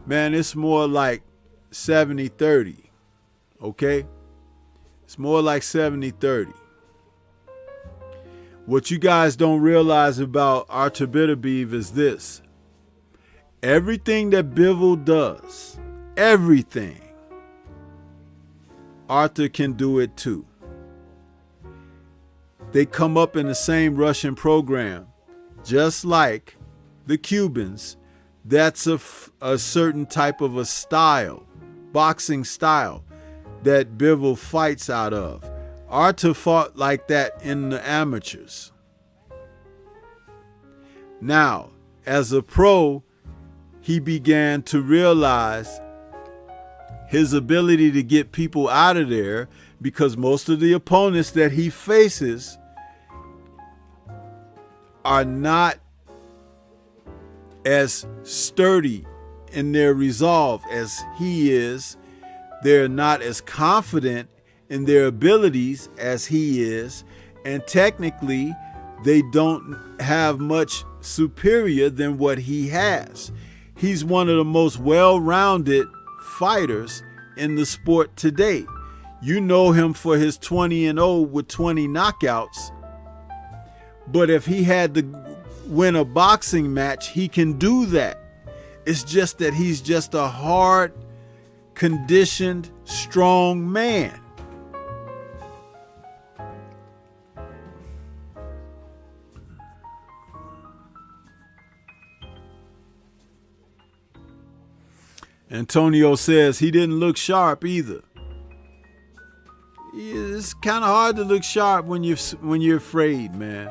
Man, it's more like 70-30. Okay? It's more like 70-30. What you guys don't realize about Artur Beterbiev is this. Everything that Bivol does, everything, Artur can do it too. They come up in the same Russian program, just like the Cubans. That's a certain type of a style, boxing style, that Bivol fights out of. Artur fought like that in the amateurs. Now, as a pro, he began to realize his ability to get people out of there, because most of the opponents that he faces are not as sturdy in their resolve as he is. They're not as confident in their abilities as he is. And technically, they don't have much superior than what he has. He's one of the most well-rounded fighters in the sport today. You know him for his 20-0 with 20 knockouts. But if he had to win a boxing match, he can do that. It's just that he's just a hard, conditioned, strong man. Antonio says he didn't look sharp either. It's kind of hard to look sharp when you're afraid, man.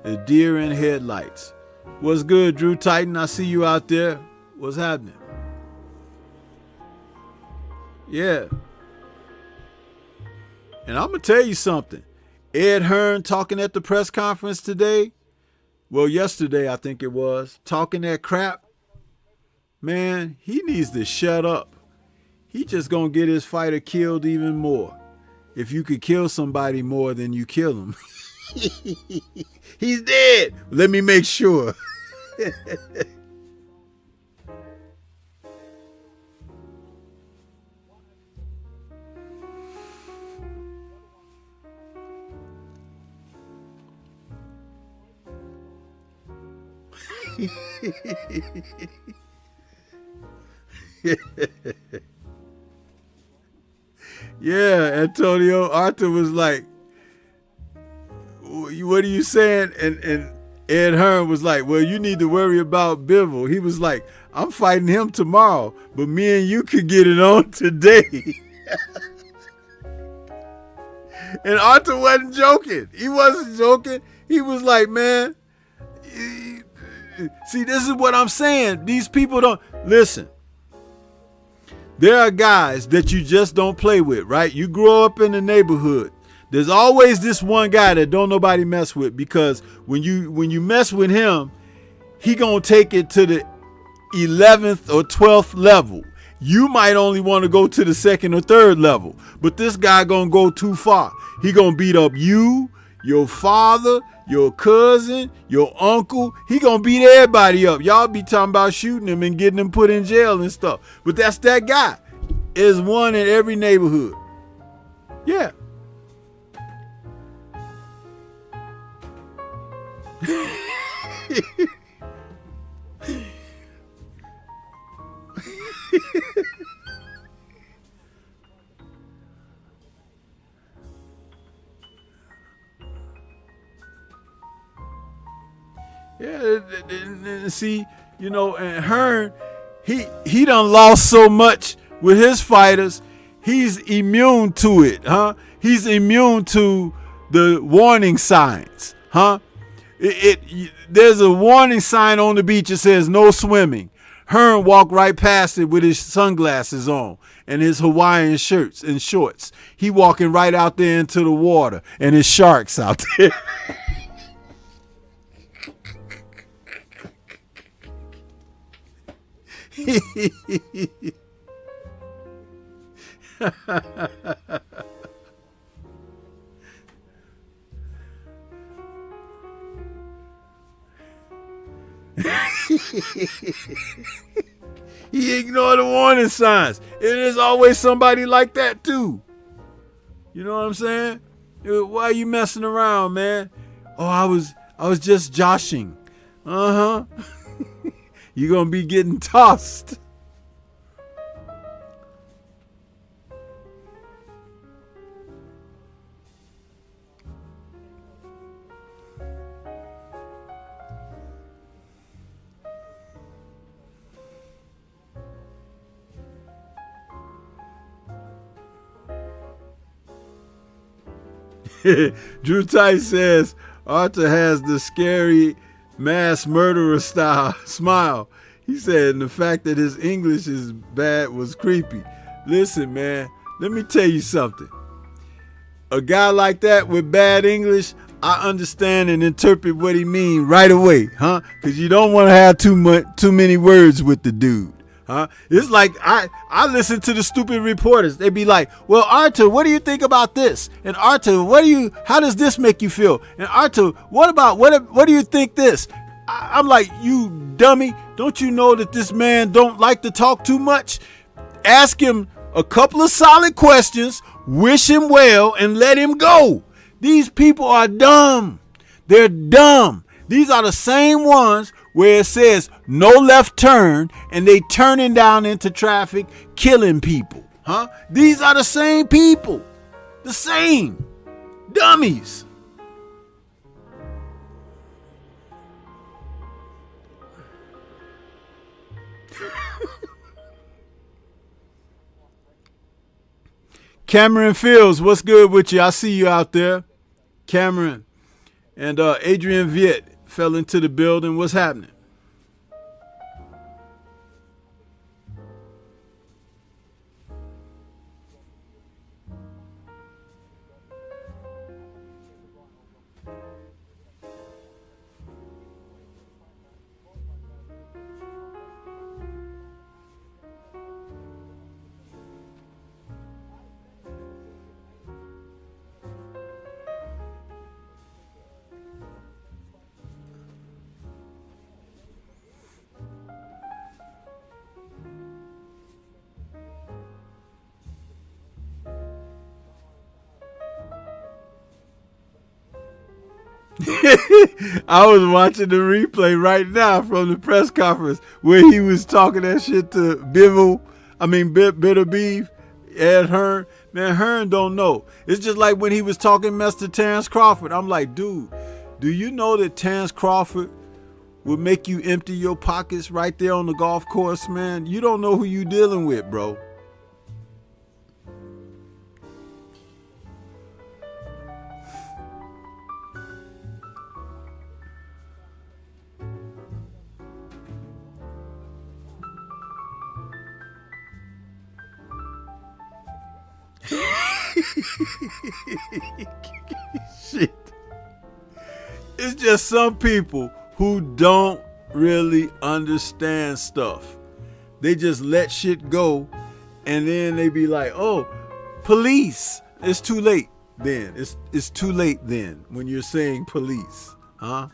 The deer in headlights. What's good, Drew Titan? I see you out there. What's happening? Yeah. And I'm going to tell you something. Ed Hearn talking at the press conference today. Well, yesterday, I think it was. Talking that crap. Man, he needs to shut up. He just going to get his fighter killed even more. If you could kill somebody more than you kill him. He's dead. Let me make sure. Yeah, Antonio. Artur was like, what are you saying? And Ed Hearn was like, well, you need to worry about Bivol. He was like, I'm fighting him tomorrow, but me and you could get it on today. And Arthur wasn't joking. He wasn't joking. He was like, man, see, this is what I'm saying. These people don't listen. There are guys that you just don't play with, right? You grow up in the neighborhood. There's always this one guy that don't nobody mess with, because when you mess with him, he gonna take it to the 11th or 12th level. You might only want to go to the 2nd or 3rd level, but this guy gonna go too far. He gonna beat up you, your father, your cousin, your uncle. He gonna beat everybody up. Y'all be talking about shooting him and getting him put in jail and stuff. But that's that guy. There's one in every neighborhood. Yeah. Yeah, see, you know, and Hearn, he done lost so much with his fighters. He's immune to it, huh? He's immune to the warning signs, huh? There's a warning sign on the beach that says no swimming. Hearn walked right past it with his sunglasses on and his Hawaiian shirts and shorts. He walking right out there into the water, and his sharks out there. He ignored the warning signs. It is always somebody like that too. You know what I'm saying? Why are you messing around, man? Oh, I was just joshing. Uh-huh. You're gonna be getting tossed. Drew Tice says Arthur has the scary mass murderer style smile. He said, and the fact that his English is bad was creepy. Listen, man, let me tell you something. A guy like that with bad English, I understand and interpret what he mean right away, huh? Because you don't want to have too many words with the dude. Huh? It's like I listen to the stupid reporters. They be like, well, Arthur, what do you think about this? And Arthur, how does this make you feel? And Arthur, what do you think this? I'm like, you dummy, don't you know that this man don't like to talk too much? Ask him a couple of solid questions, wish him well, and let him go. These people are dumb. They're dumb. These are the same ones where it says no left turn and they turning down into traffic, killing people. Huh? These are the same people. The same. Dummies. Cameron Fields, what's good with you? I see you out there. Cameron and Adrian Viet fell into the building. What's happening? I was watching the replay right now from the press conference where he was talking that shit to Bitter Beef, Ed Hearn. Man, Hearn don't know. It's just like when he was talking mess to Terrence Crawford. I'm like, dude, Do you know that Terrence Crawford would make you empty your pockets right there on the golf course, man? You don't know who you dealing with, bro. Shit. It's just some people who don't really understand stuff. They just let shit go, and then they be like, oh, police. It's too late then. It's too late then when you're saying police. Huh?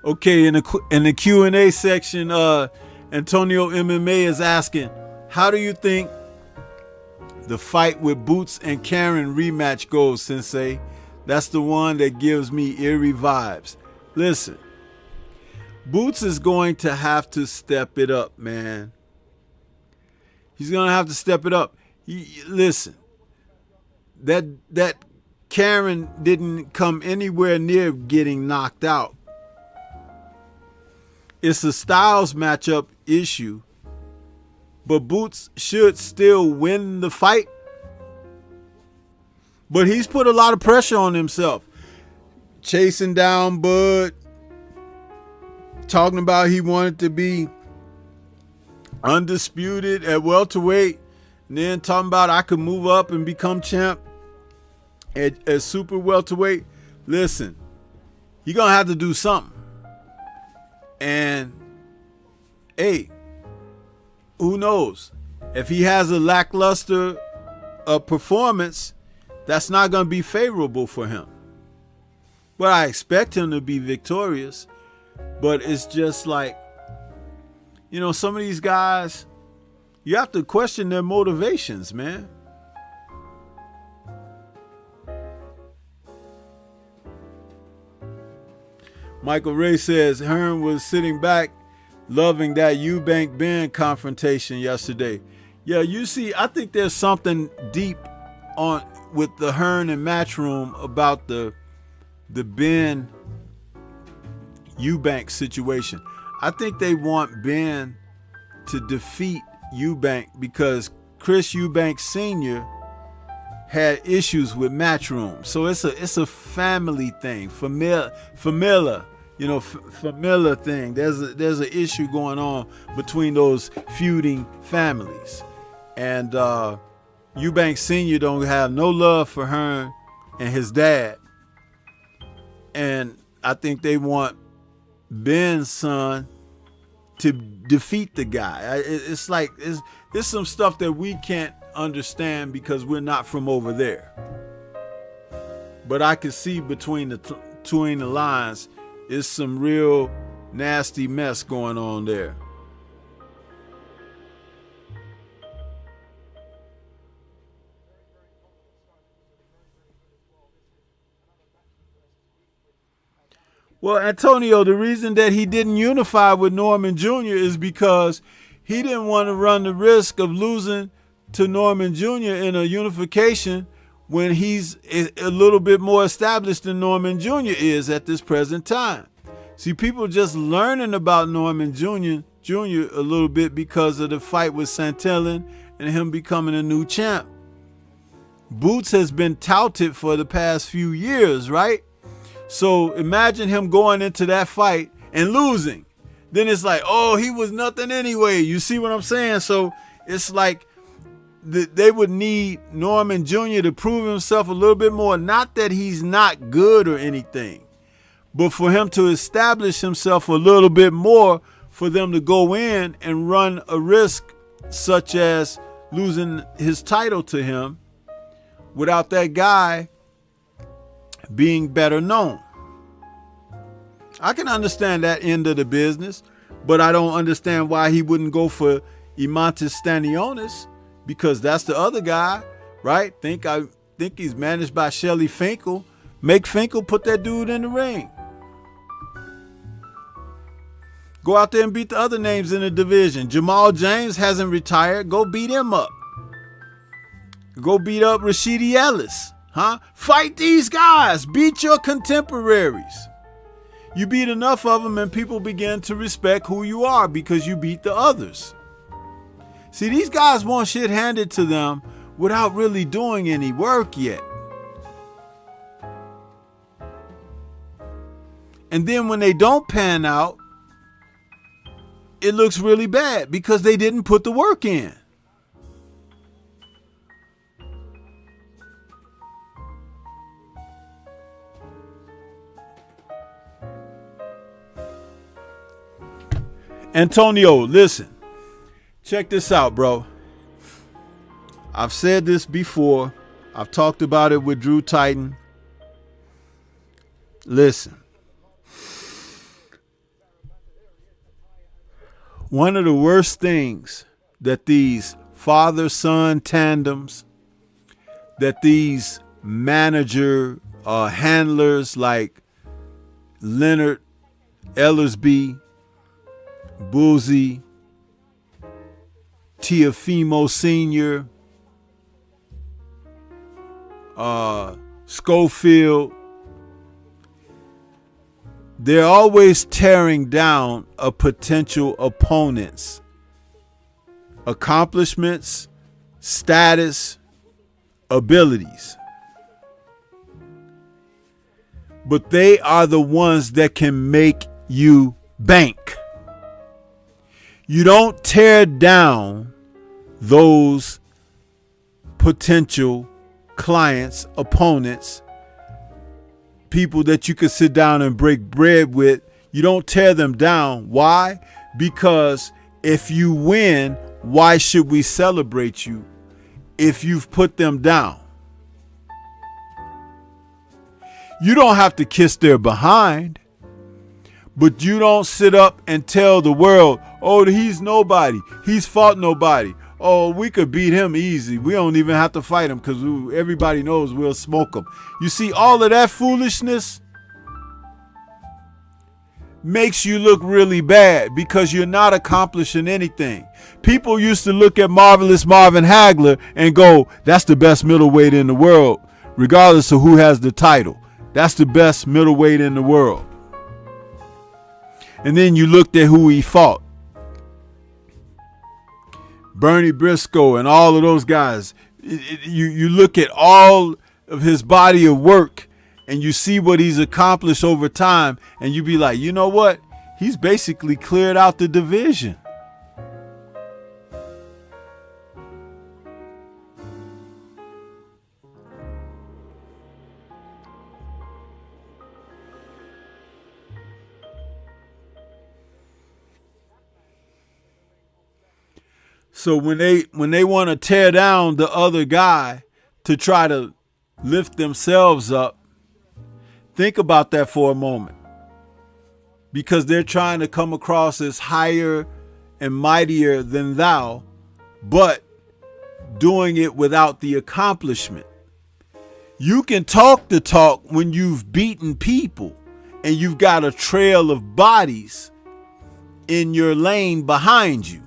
Okay, in the Q&A section, Antonio MMA is asking, how do you think the fight with Boots and Karen rematch goes, Sensei? That's the one that gives me eerie vibes. Listen, Boots is going to have to step it up, man. He's going to have to step it up. Listen, that Karen didn't come anywhere near getting knocked out. It's a styles matchup issue, but Boots should still win the fight. But he's put a lot of pressure on himself. Chasing down Bud, talking about he wanted to be undisputed at welterweight, and then talking about I could move up and become champ at super welterweight. Listen, you're going to have to do something. And, hey, who knows? If he has a lackluster performance, that's not going to be favorable for him. But I expect him to be victorious. But it's just like, you know, some of these guys, you have to question their motivations, man. Michael Ray says Hearn was sitting back loving that Eubank Ben confrontation yesterday. Yeah, you see, I think there's something deep on with the Hearn and Matchroom about the Ben Eubank situation. I think they want Ben to defeat Eubank because Chris Eubank Sr. had issues with Matchroom. So it's a family thing, familiar, you know, familiar thing. There's an issue going on between those feuding families, and Eubank Sr. don't have no love for Hearn and his dad, and I think they want Ben's son to defeat the guy. It's like it's some stuff that we can't understand because we're not from over there. But I can see between the lines, it's some real nasty mess going on there. Well, Antonio, the reason that he didn't unify with Norman Jr. is because he didn't want to run the risk of losing to Norman Jr. in a unification when he's a little bit more established than Norman Jr. is at this present time. See, people just learning about Norman Jr. a little bit because of the fight with Santillan and him becoming a new champ. Boots has been touted for the past few years, right? So imagine him going into that fight and losing. Then it's like, oh, he was nothing anyway. You see what I'm saying? So it's like they would need Norman Jr. to prove himself a little bit more. Not that he's not good or anything, but for him to establish himself a little bit more for them to go in and run a risk such as losing his title to him without that guy being better known. I can understand that end of the business, but I don't understand why he wouldn't go for Imantas Stanionis, because that's the other guy, right? I think he's managed by Shelly Finkel. Make Finkel put that dude in the ring. Go out there and beat the other names in the division. Jamal James hasn't retired. Go beat him up. Go beat up Rashidi Ellis. Huh? Fight these guys. Beat your contemporaries. You beat enough of them and people begin to respect who you are because you beat the others. See, these guys want shit handed to them without really doing any work yet. And then when they don't pan out, it looks really bad because they didn't put the work in. Antonio, listen. Check this out, bro. I've said this before. I've talked about it with Drew Titan. Listen. One of the worst things that these father-son tandems, that these manager handlers like Leonard Ellersby, Boozy, Tiafimo Sr., Schofield, they're always tearing down a potential opponent's accomplishments, status, abilities. But they are the ones that can make you bank. You don't tear down those potential clients, opponents, people that you could sit down and break bread with. You don't tear them down. Why? Because if you win, why should we celebrate you if you've put them down? You don't have to kiss their behind, but you don't sit up and tell the world, oh, he's nobody. He's fought nobody. Oh, we could beat him easy. We don't even have to fight him because everybody knows we'll smoke him. You see, all of that foolishness makes you look really bad because you're not accomplishing anything. People used to look at Marvelous Marvin Hagler and go, that's the best middleweight in the world, regardless of who has the title. That's the best middleweight in the world. And then you looked at who he fought. Bernie Briscoe and all of those guys. You look at all of his body of work and you see what he's accomplished over time and you be like, you know what? He's basically cleared out the division. So when they want to tear down the other guy to try to lift themselves up, think about that for a moment. Because they're trying to come across as higher and mightier than thou, but doing it without the accomplishment. You can talk the talk when you've beaten people and you've got a trail of bodies in your lane behind you.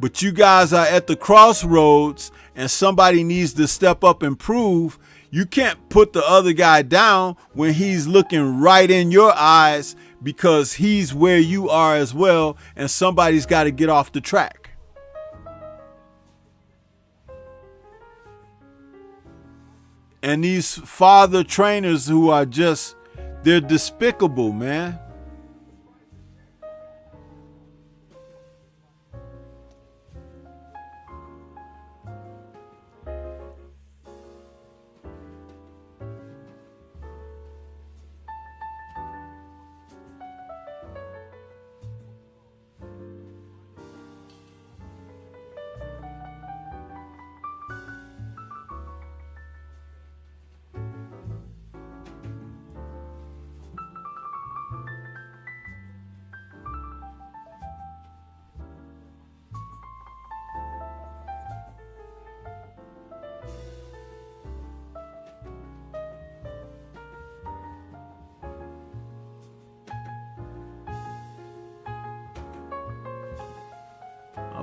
But you guys are at the crossroads and somebody needs to step up and prove. You can't put the other guy down when he's looking right in your eyes because he's where you are as well, and somebody's got to get off the track. And these father trainers who are just, they're despicable, man.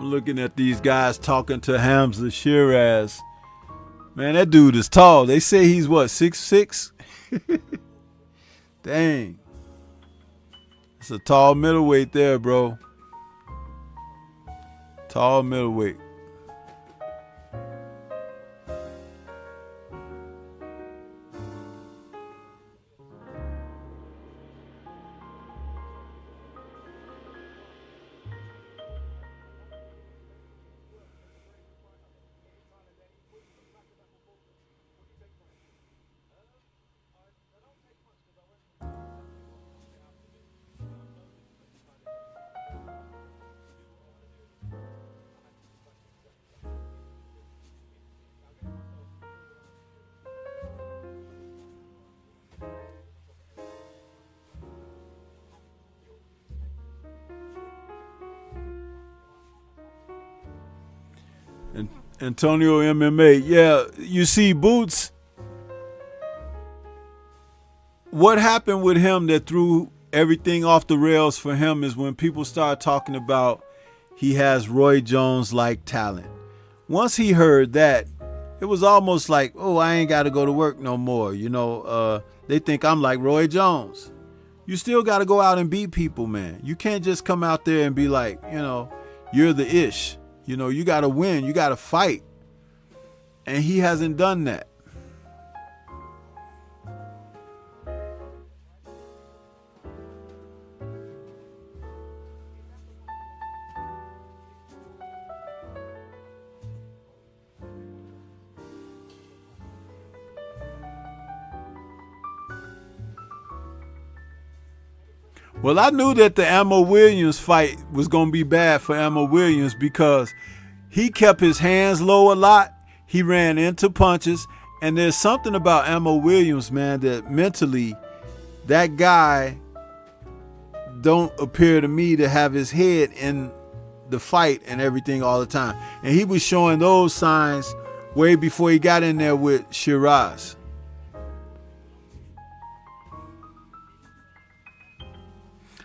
I'm looking at these guys talking to Hamza Shiraz. Man, that dude is tall. They say he's what, 6'6"? Dang. It's a tall middleweight there, bro. Tall middleweight. Antonio MMA. Yeah, you see, Boots, what happened with him that threw everything off the rails for him is when people start talking about he has Roy Jones-like talent. Once he heard that, it was almost like, oh, I ain't got to go to work no more. You know, they think I'm like Roy Jones. You still got to go out and beat people, man. You can't just come out there and be like, you know, you're the ish. You know, you got to win. You got to fight. And he hasn't done that. Well, I knew that the Ammo Williams fight was going to be bad for Ammo Williams because he kept his hands low a lot. He ran into punches. And there's something about Ammo Williams, man, that mentally, that guy don't appear to me to have his head in the fight and everything all the time. And he was showing those signs way before he got in there with Shiraz.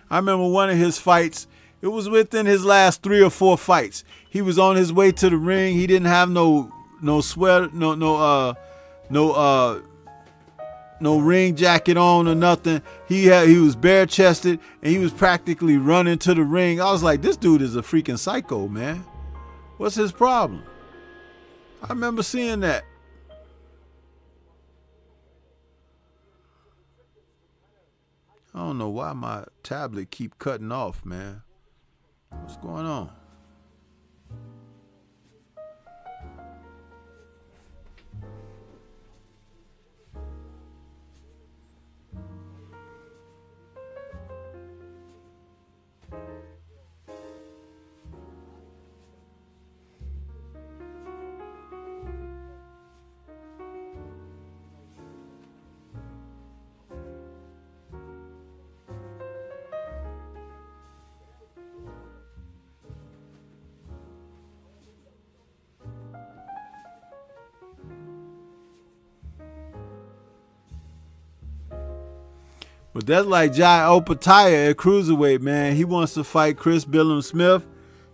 I remember one of his fights, it was within his last 3 or 4 fights. He was on his way to the ring. He didn't have no sweater, no ring jacket on or nothing. He was bare chested and he was practically running to the ring. I was like, this dude is a freaking psycho, man. What's his problem? I remember seeing that. I don't know why my tablet keep cutting off, man. What's going on? But that's like Jai Opataya at cruiserweight, man. He wants to fight Chris Billum Smith.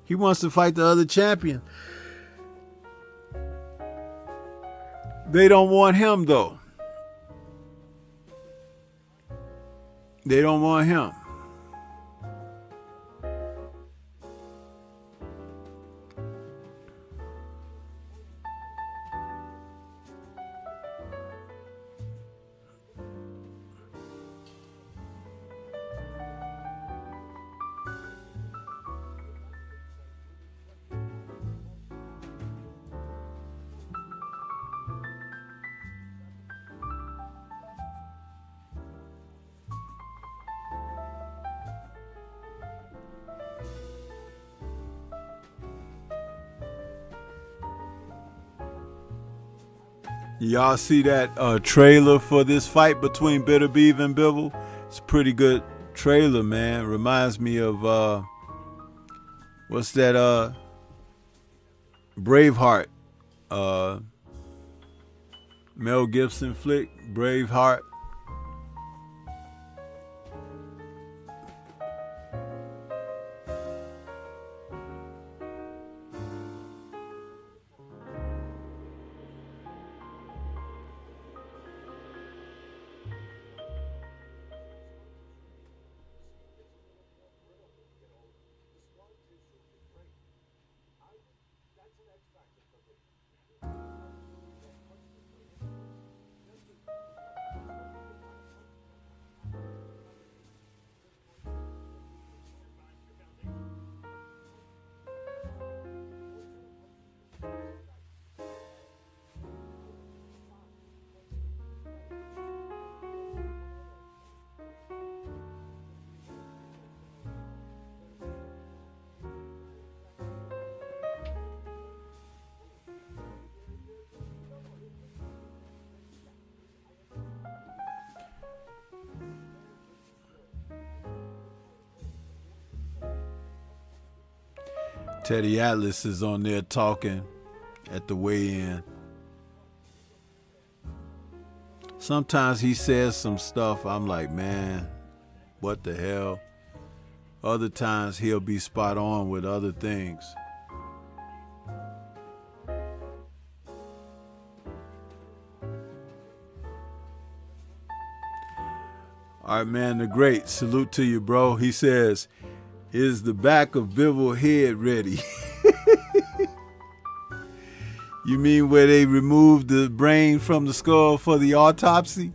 He wants to fight the other champion. They don't want him, though. They don't want him. Y'all see that trailer for this fight between Bitter Beef and Bivol? It's a pretty good trailer, man. Reminds me of what's that Braveheart, Mel Gibson flick, Braveheart. Teddy Atlas is on there talking at the weigh-in. Sometimes he says some stuff, I'm like, man, what the hell? Other times he'll be spot on with other things. All right, man, the great. Salute to you, bro. He says, is the back of Bivol head ready? You mean where they removed the brain from the skull for the autopsy?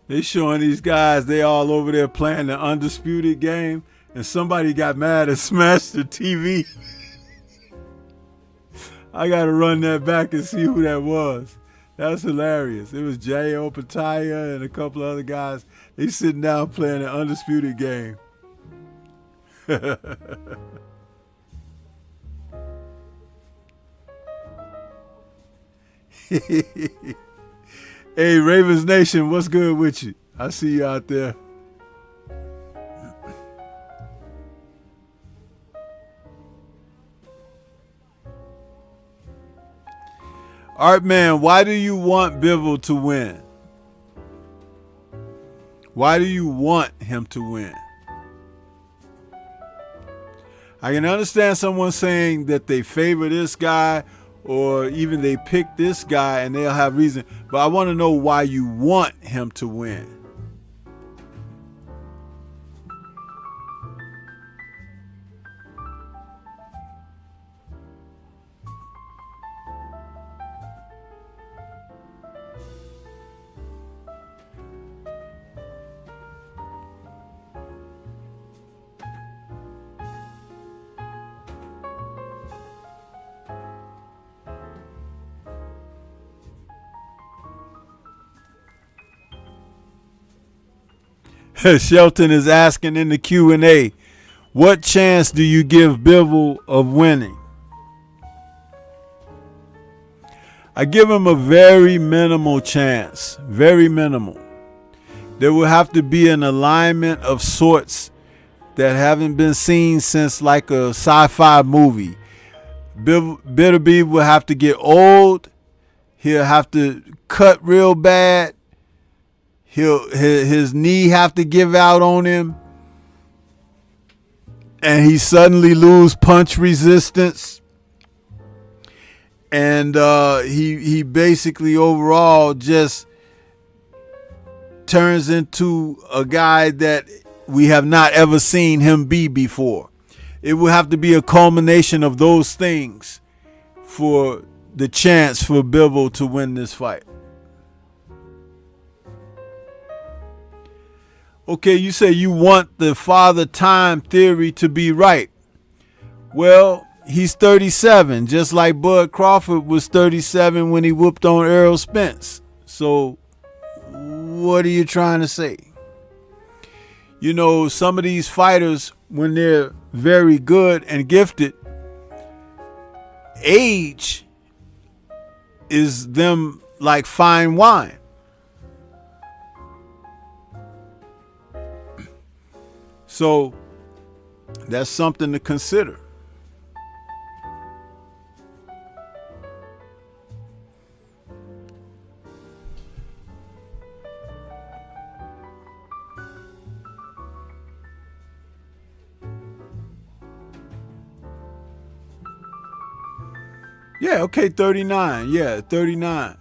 They showing these guys, they all over there playing the Undisputed game, and somebody got mad and smashed the TV. I gotta run that back and see who that was. That was hilarious. It was J.O. Pataya and a couple of other guys. They sitting down playing the Undisputed game. Hey, Ravens Nation, what's good with you? I see you out there. Art Man, why do you want Bivol to win? Why do you want him to win? I can understand someone saying that they favor this guy or even they pick this guy and they'll have reason. But I want to know why you want him to win. Shelton is asking in the Q&A, what chance do you give Bivol of winning? I give him a very minimal chance, very minimal. There will have to be an alignment of sorts that haven't been seen since like a sci-fi movie. Bitterbeef will have to get old. He'll have to cut real bad. His knee have to give out on him, and he suddenly lose punch resistance, and he basically overall just turns into a guy that we have not ever seen him be before. It will have to be a culmination of those things for the chance for Bivol to win this fight. Okay, you say you want the Father Time theory to be right. Well, he's 37, just like Bud Crawford was 37 when he whooped on Errol Spence. So, what are you trying to say? You know, some of these fighters, when they're very good and gifted, age is them like fine wine. So That's something to consider. Yeah, okay, 39. Yeah, 39.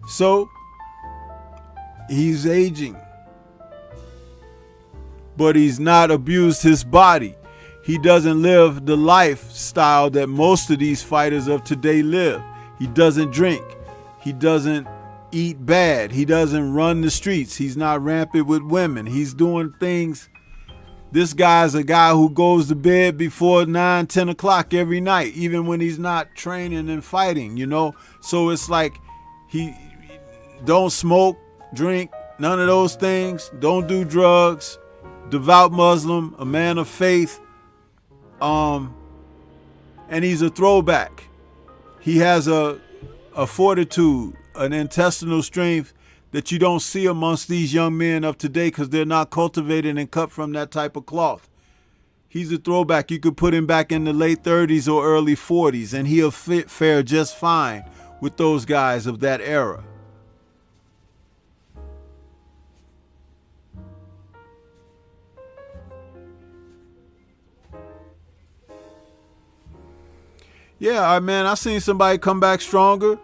So he's aging, but he's not abused his body. He doesn't live the lifestyle that most of these fighters of today live. He doesn't drink. He doesn't eat bad. He doesn't run the streets. He's not rampant with women. He's doing things. This guy's a guy who goes to bed before 9, 10 o'clock every night, even when he's not training and fighting, you know? So it's like he don't smoke, drink, none of those things. Don't do drugs. Devout Muslim, a man of faith. And he's a throwback. He has a fortitude, an intestinal strength that you don't see amongst these young men of today because they're not cultivated and cut from that type of cloth. He's a throwback. You could put him back in the late 30s or early 40s and he'll fare just fine with those guys of that era. Yeah, man, I seen somebody come back stronger.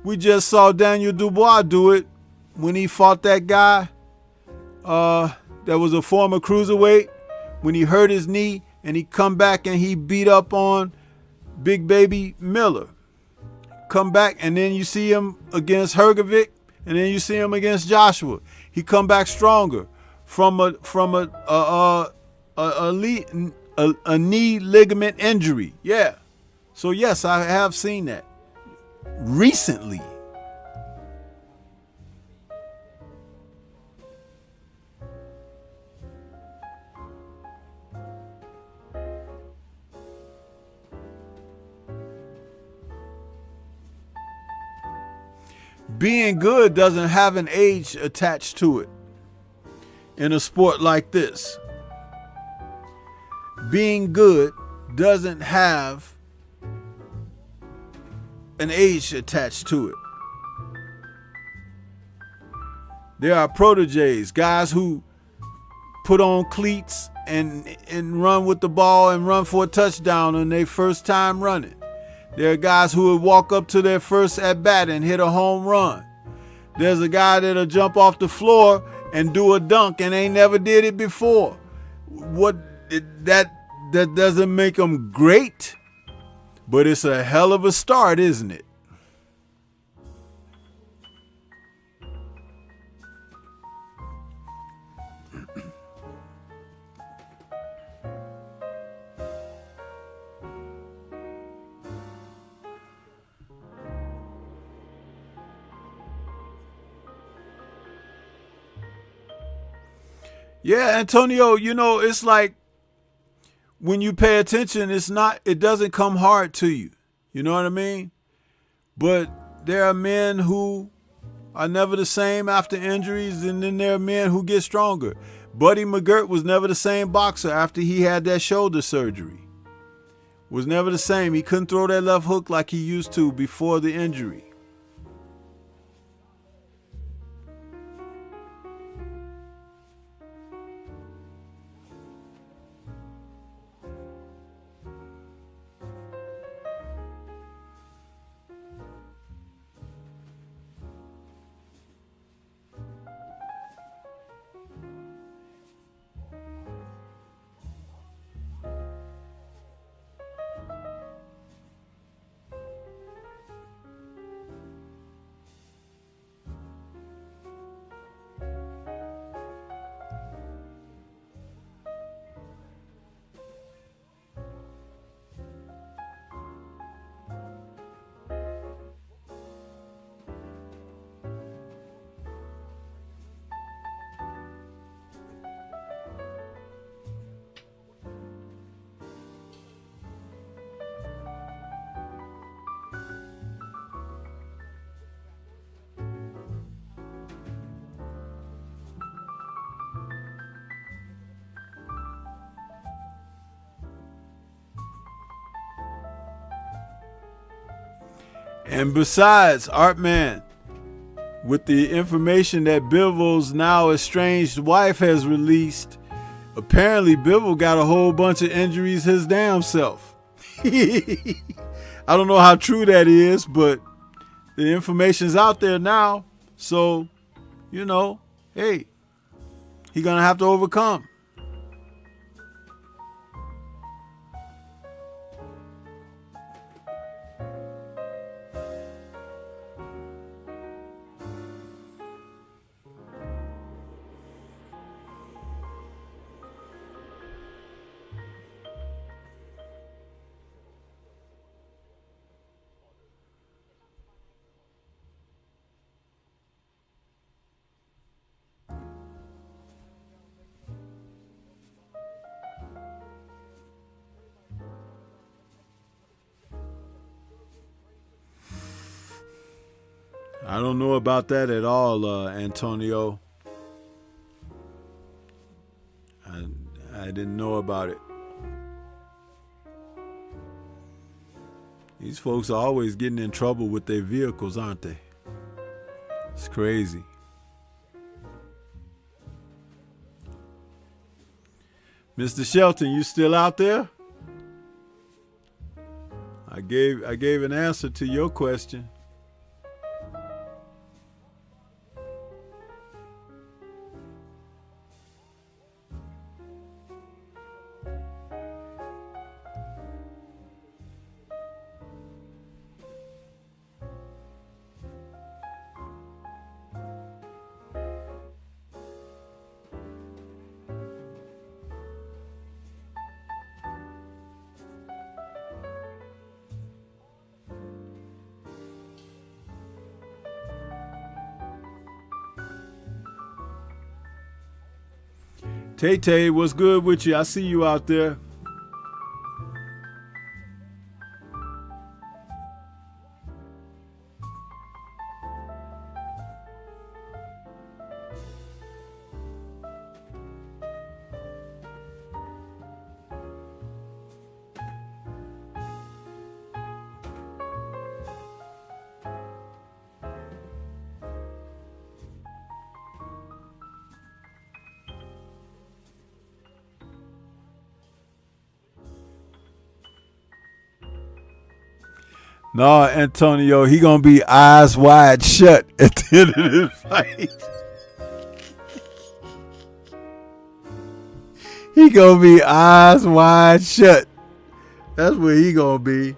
We just saw Daniel Dubois do it when he fought that guy that was a former cruiserweight, when he hurt his knee and he come back and he beat up on Big Baby Miller. Come back and then you see him against Hergovic and then you see him against Joshua. He come back stronger from a knee ligament injury. Yeah. So yes, I have seen that recently. Being good doesn't have an age attached to it in a sport like this. Being good doesn't have an age attached to it. There are proteges, guys who put on cleats and run with the ball and run for a touchdown on their first time running. There are guys who would walk up to their first at bat and hit a home run. There's a guy that'll jump off the floor and do a dunk and ain't never did it before. That doesn't make them great, but it's a hell of a start, isn't it? Yeah, Antonio, you know, it's like when you pay attention, it doesn't come hard to you. You know what I mean? But there are men who are never the same after injuries, and then there are men who get stronger. Buddy McGirt was never the same boxer after he had that shoulder surgery. Was never the same. He couldn't throw that left hook like he used to before the injury. And besides, Artman, with the information that Bivens' now estranged wife has released, apparently Bivens got a whole bunch of injuries his damn self. I don't know how true that is, but the information's out there now. So, you know, hey, he's going to have to overcome. I don't know about that at all, Antonio. I didn't know about it. These folks are always getting in trouble with their vehicles, aren't they? It's crazy. Mr. Shelton, you still out there? I gave an answer to your question. Tay-Tay, what's good with you? I see you out there. No, Antonio, he gonna be eyes wide shut at the end of this fight. He gonna be eyes wide shut. That's where he gonna be.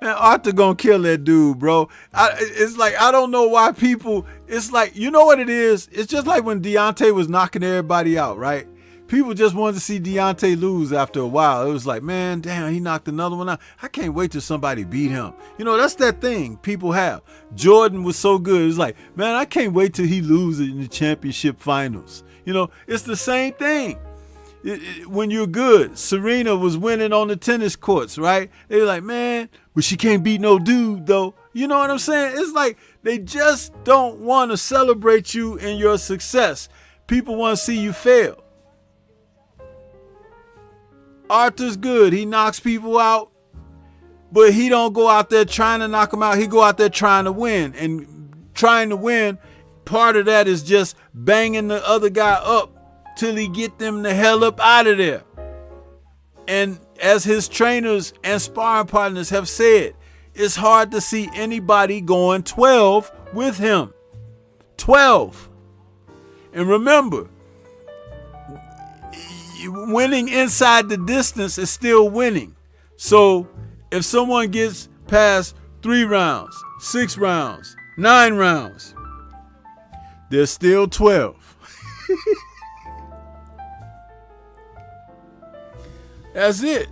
Man, Arthur gonna kill that dude, bro. It's like, I don't know why people, it's like, you know what it is? It's just like when Deontay was knocking everybody out, right? People just wanted to see Deontay lose after a while. It was like, man, damn, he knocked another one out. I can't wait till somebody beat him. You know, that's that thing people have. Jordan was so good. It's like, man, I can't wait till he loses in the championship finals. You know, it's the same thing. When you're good, Serena was winning on the tennis courts, right? They were like, man, but she can't beat no dude, though. You know what I'm saying? It's like they just don't want to celebrate you and your success. People want to see you fail. Arthur's good. He knocks people out, but he don't go out there trying to knock them out. He go out there trying to win. And trying to win, part of that is just banging the other guy up till he get them the hell up out of there. And as his trainers and sparring partners have said, it's hard to see anybody going 12 with him. 12. And remember, winning inside the distance is still winning. So if someone gets past 3 rounds, 6 rounds, 9 rounds, there's still 12. That's it.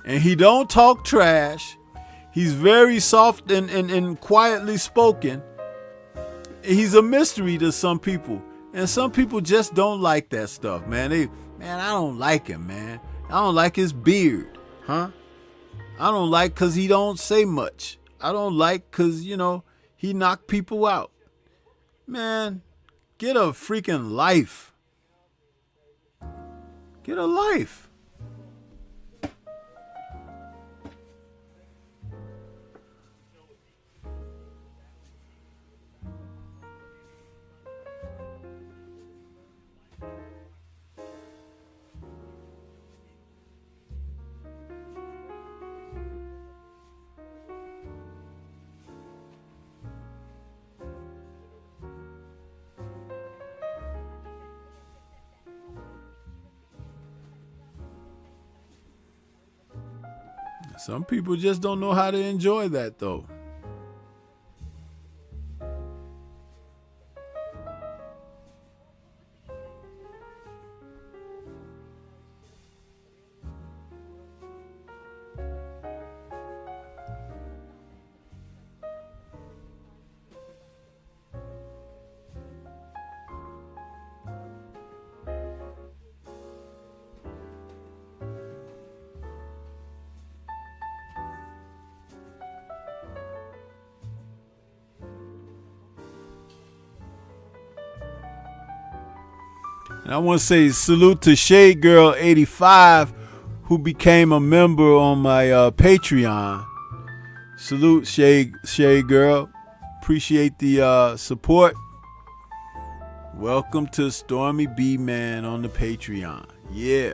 And he don't talk trash. He's very soft and quietly spoken. He's a mystery to some people. And some people just don't like that stuff, man. I don't like him, man. I don't like his beard, huh? I don't like because he don't say much. I don't like because, he knocked people out. Man, get a freaking life. Get a life. Some people just don't know how to enjoy that, though. And I want to say salute to Shade Girl 85, who became a member on my Patreon. Salute, Shade Girl. Appreciate the support. Welcome to Stormy B Man on the Patreon. Yeah.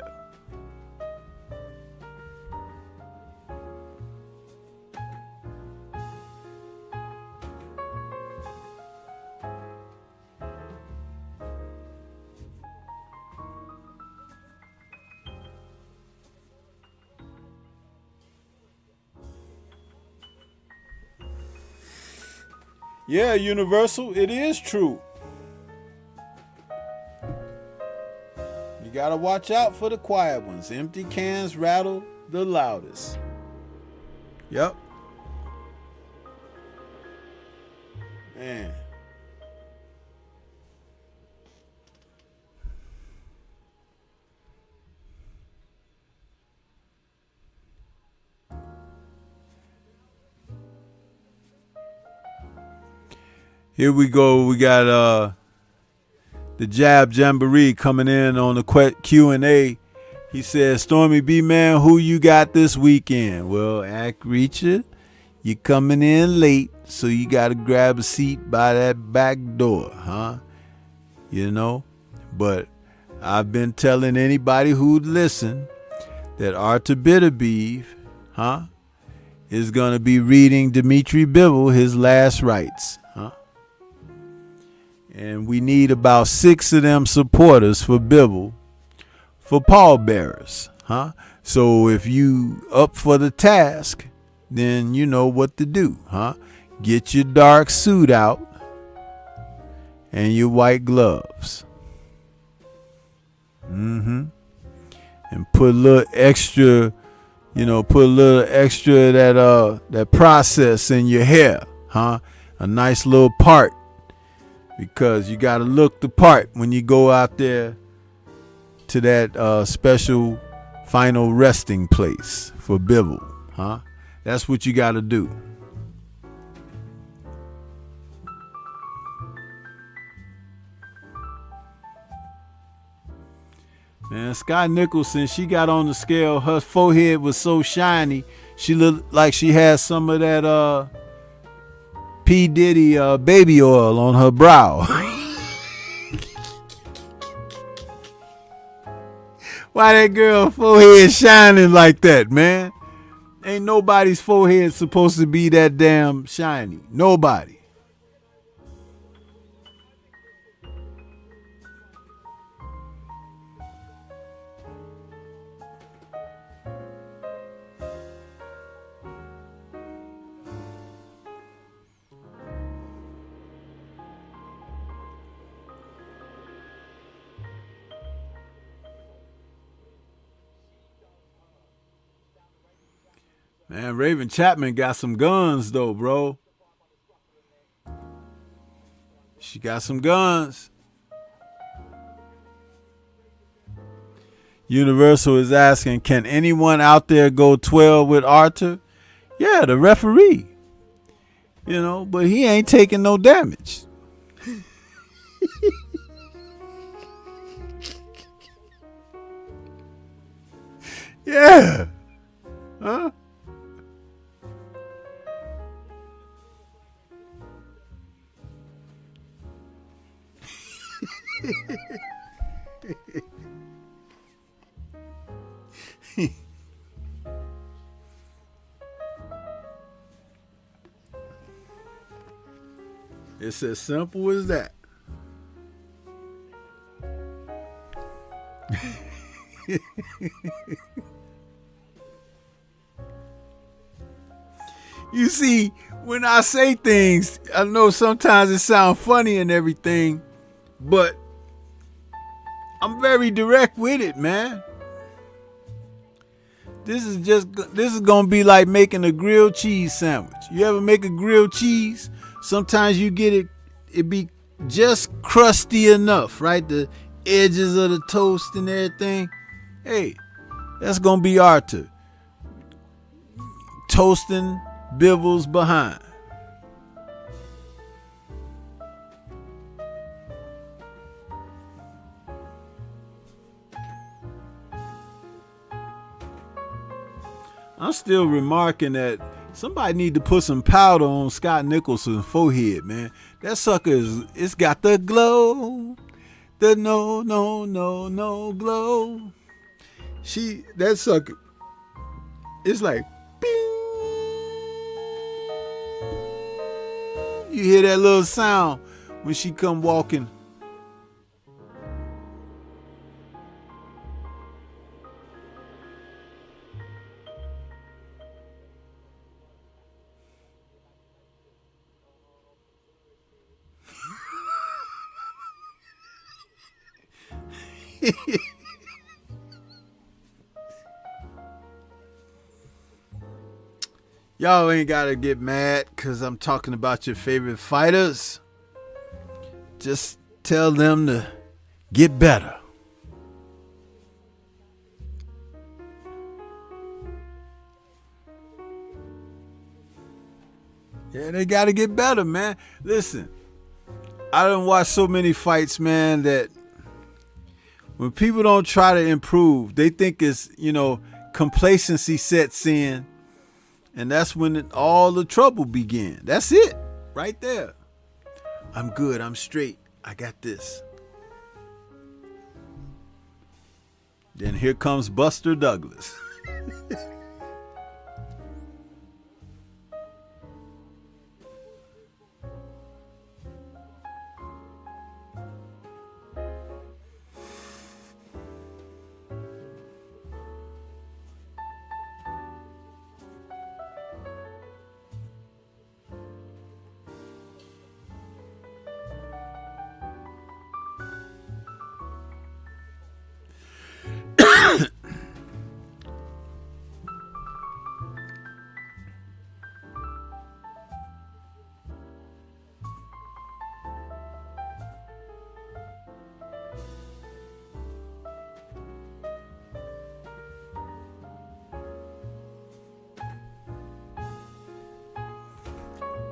Yeah, Universal, it is true. You gotta watch out for the quiet ones. Empty cans rattle the loudest. Yep. Man. Here we go. We got the Jab Jamboree coming in on the Q&A. He says, Stormy B Man, who you got this weekend? Well, Act Reacher, you coming in late, so you got to grab a seat by that back door, huh? But I've been telling anybody who'd listen that Arthur Bitterbeef, is going to be reading Dimitri Bivol his last rites, And we need about 6 of them supporters for Bibble for pallbearers, So if you up for the task, then you know what to do, Get your dark suit out and your white gloves. And put a little extra, that process in your hair, A nice little part. Because you got to look the part when you go out there to that special final resting place for Bibble, That's what you got to do. Man, Sky Nicholson, she got on the scale. Her forehead was so shiny. She looked like she had some of that P. Diddy baby oil on her brow. Why that girl forehead shining like that, man? Ain't nobody's forehead supposed to be that damn shiny. Nobody. Man, Raven Chapman got some guns, though, bro. She got some guns. Universal is asking, can anyone out there go 12 with Arthur? Yeah, the referee. You know, but he ain't taking no damage. Yeah. Huh? It's as simple as that. You see, when I say things, I know sometimes it sounds funny and everything, but I'm very direct with it, man. This is gonna be like making a grilled cheese sandwich. You ever make a grilled cheese? Sometimes you get it be just crusty enough, right? The edges of the toast and everything. Hey, that's gonna be Arthur. Toasting Bivels behind. I'm still remarking that somebody need to put some powder on Scott Nicholson's forehead, man. That sucker it's got the glow. The no glow. That sucker, it's like bing. You hear that little sound when she come walking. Y'all ain't gotta get mad because I'm talking about your favorite fighters. Just tell them to get better. Yeah, they gotta get better, man. Listen, I done watched so many fights, man, that when people don't try to improve, they think it's, complacency sets in. And that's when all the trouble began. That's it. Right there. I'm good. I'm straight. I got this. Then here comes Buster Douglas.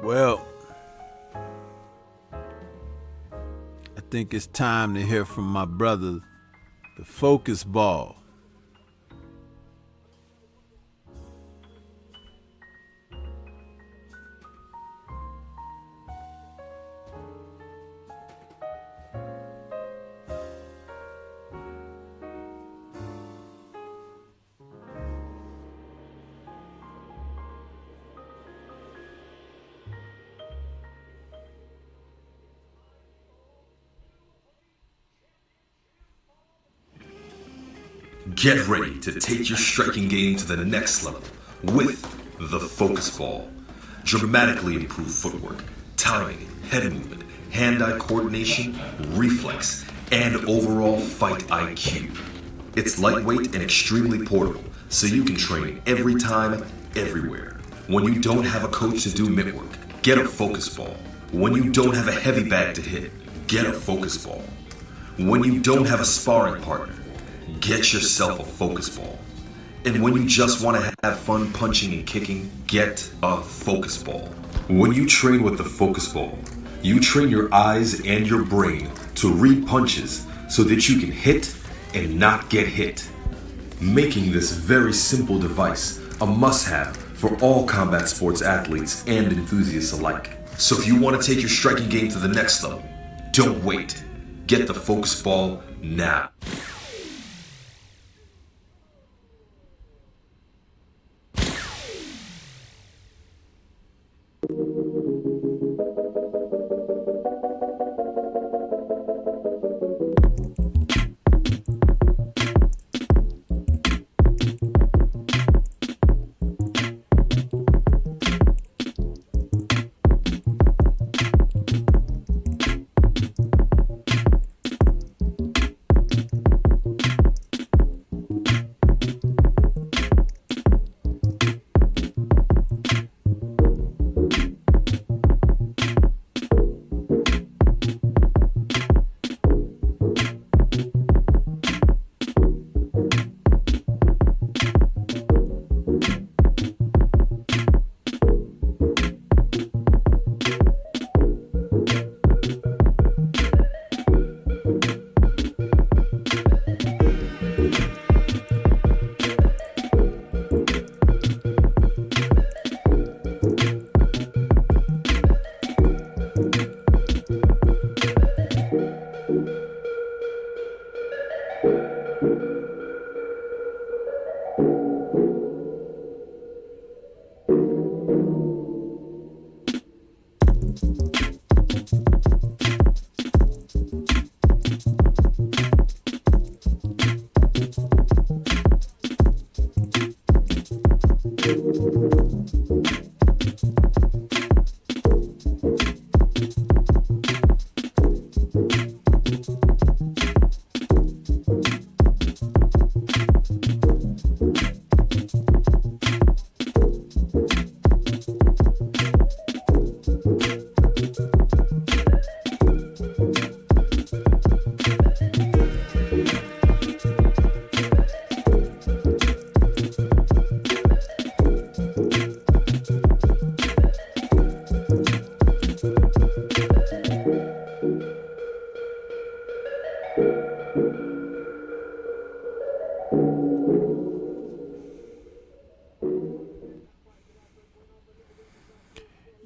Well, I think it's time to hear from my brother, the Focus Ball. Get ready to take your striking game to the next level with the Focus Ball. Dramatically improved footwork, timing, head movement, hand-eye coordination, reflex, and overall fight IQ. It's lightweight and extremely portable, so you can train every time, everywhere. When you don't have a coach to do mitt work, get a focus ball. When you don't have a heavy bag to hit, get a focus ball. When you don't have a sparring partner, get yourself a focus ball. And when you just want to have fun punching and kicking, get a focus ball. When you train with the focus ball, you train your eyes and your brain to read punches so that you can hit and not get hit, making this very simple device a must-have for all combat sports athletes and enthusiasts alike. So if you want to take your striking game to the next level, don't wait. Get the focus ball now.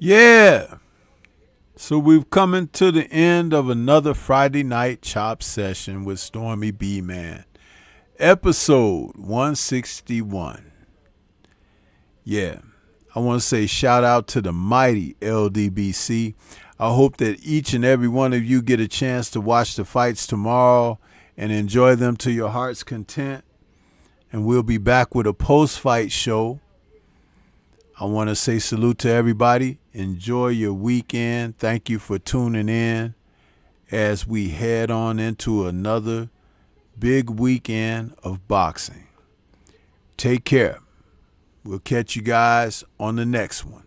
Yeah. So we've come to the end of another Friday night chop session with Stormy B Man. Episode 161. Yeah. I want to say shout out to the mighty LDBC. I hope that each and every one of you get a chance to watch the fights tomorrow and enjoy them to your heart's content. And we'll be back with a post-fight show. I want to say salute to everybody. Enjoy your weekend. Thank you for tuning in as we head on into another big weekend of boxing. Take care. We'll catch you guys on the next one.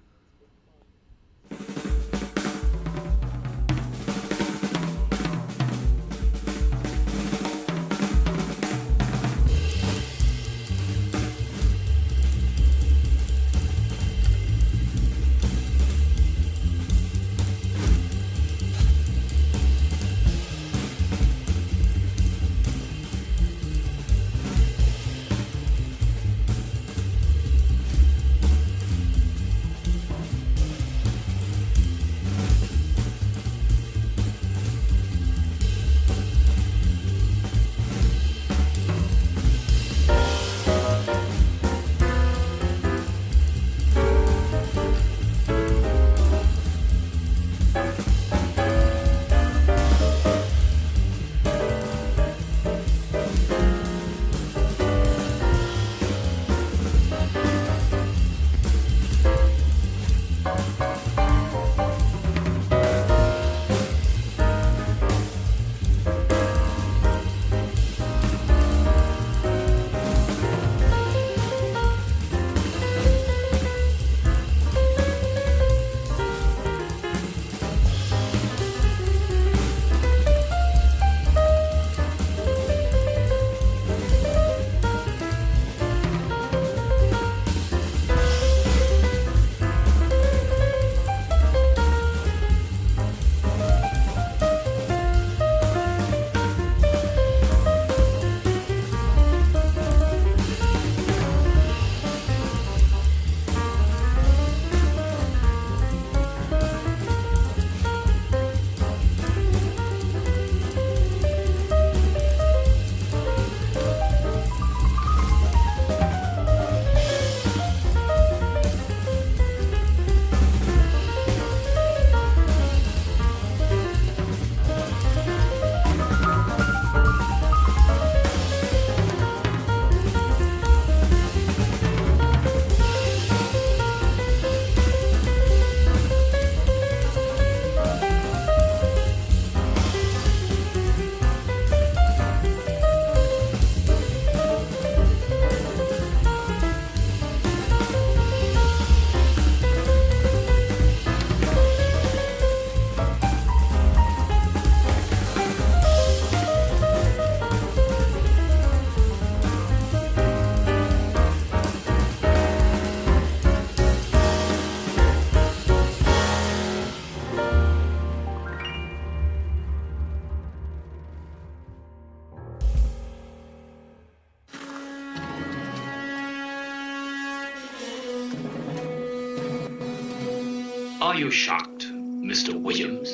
you shocked, Mr. Williams?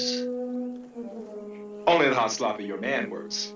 Only at how sloppy your man works.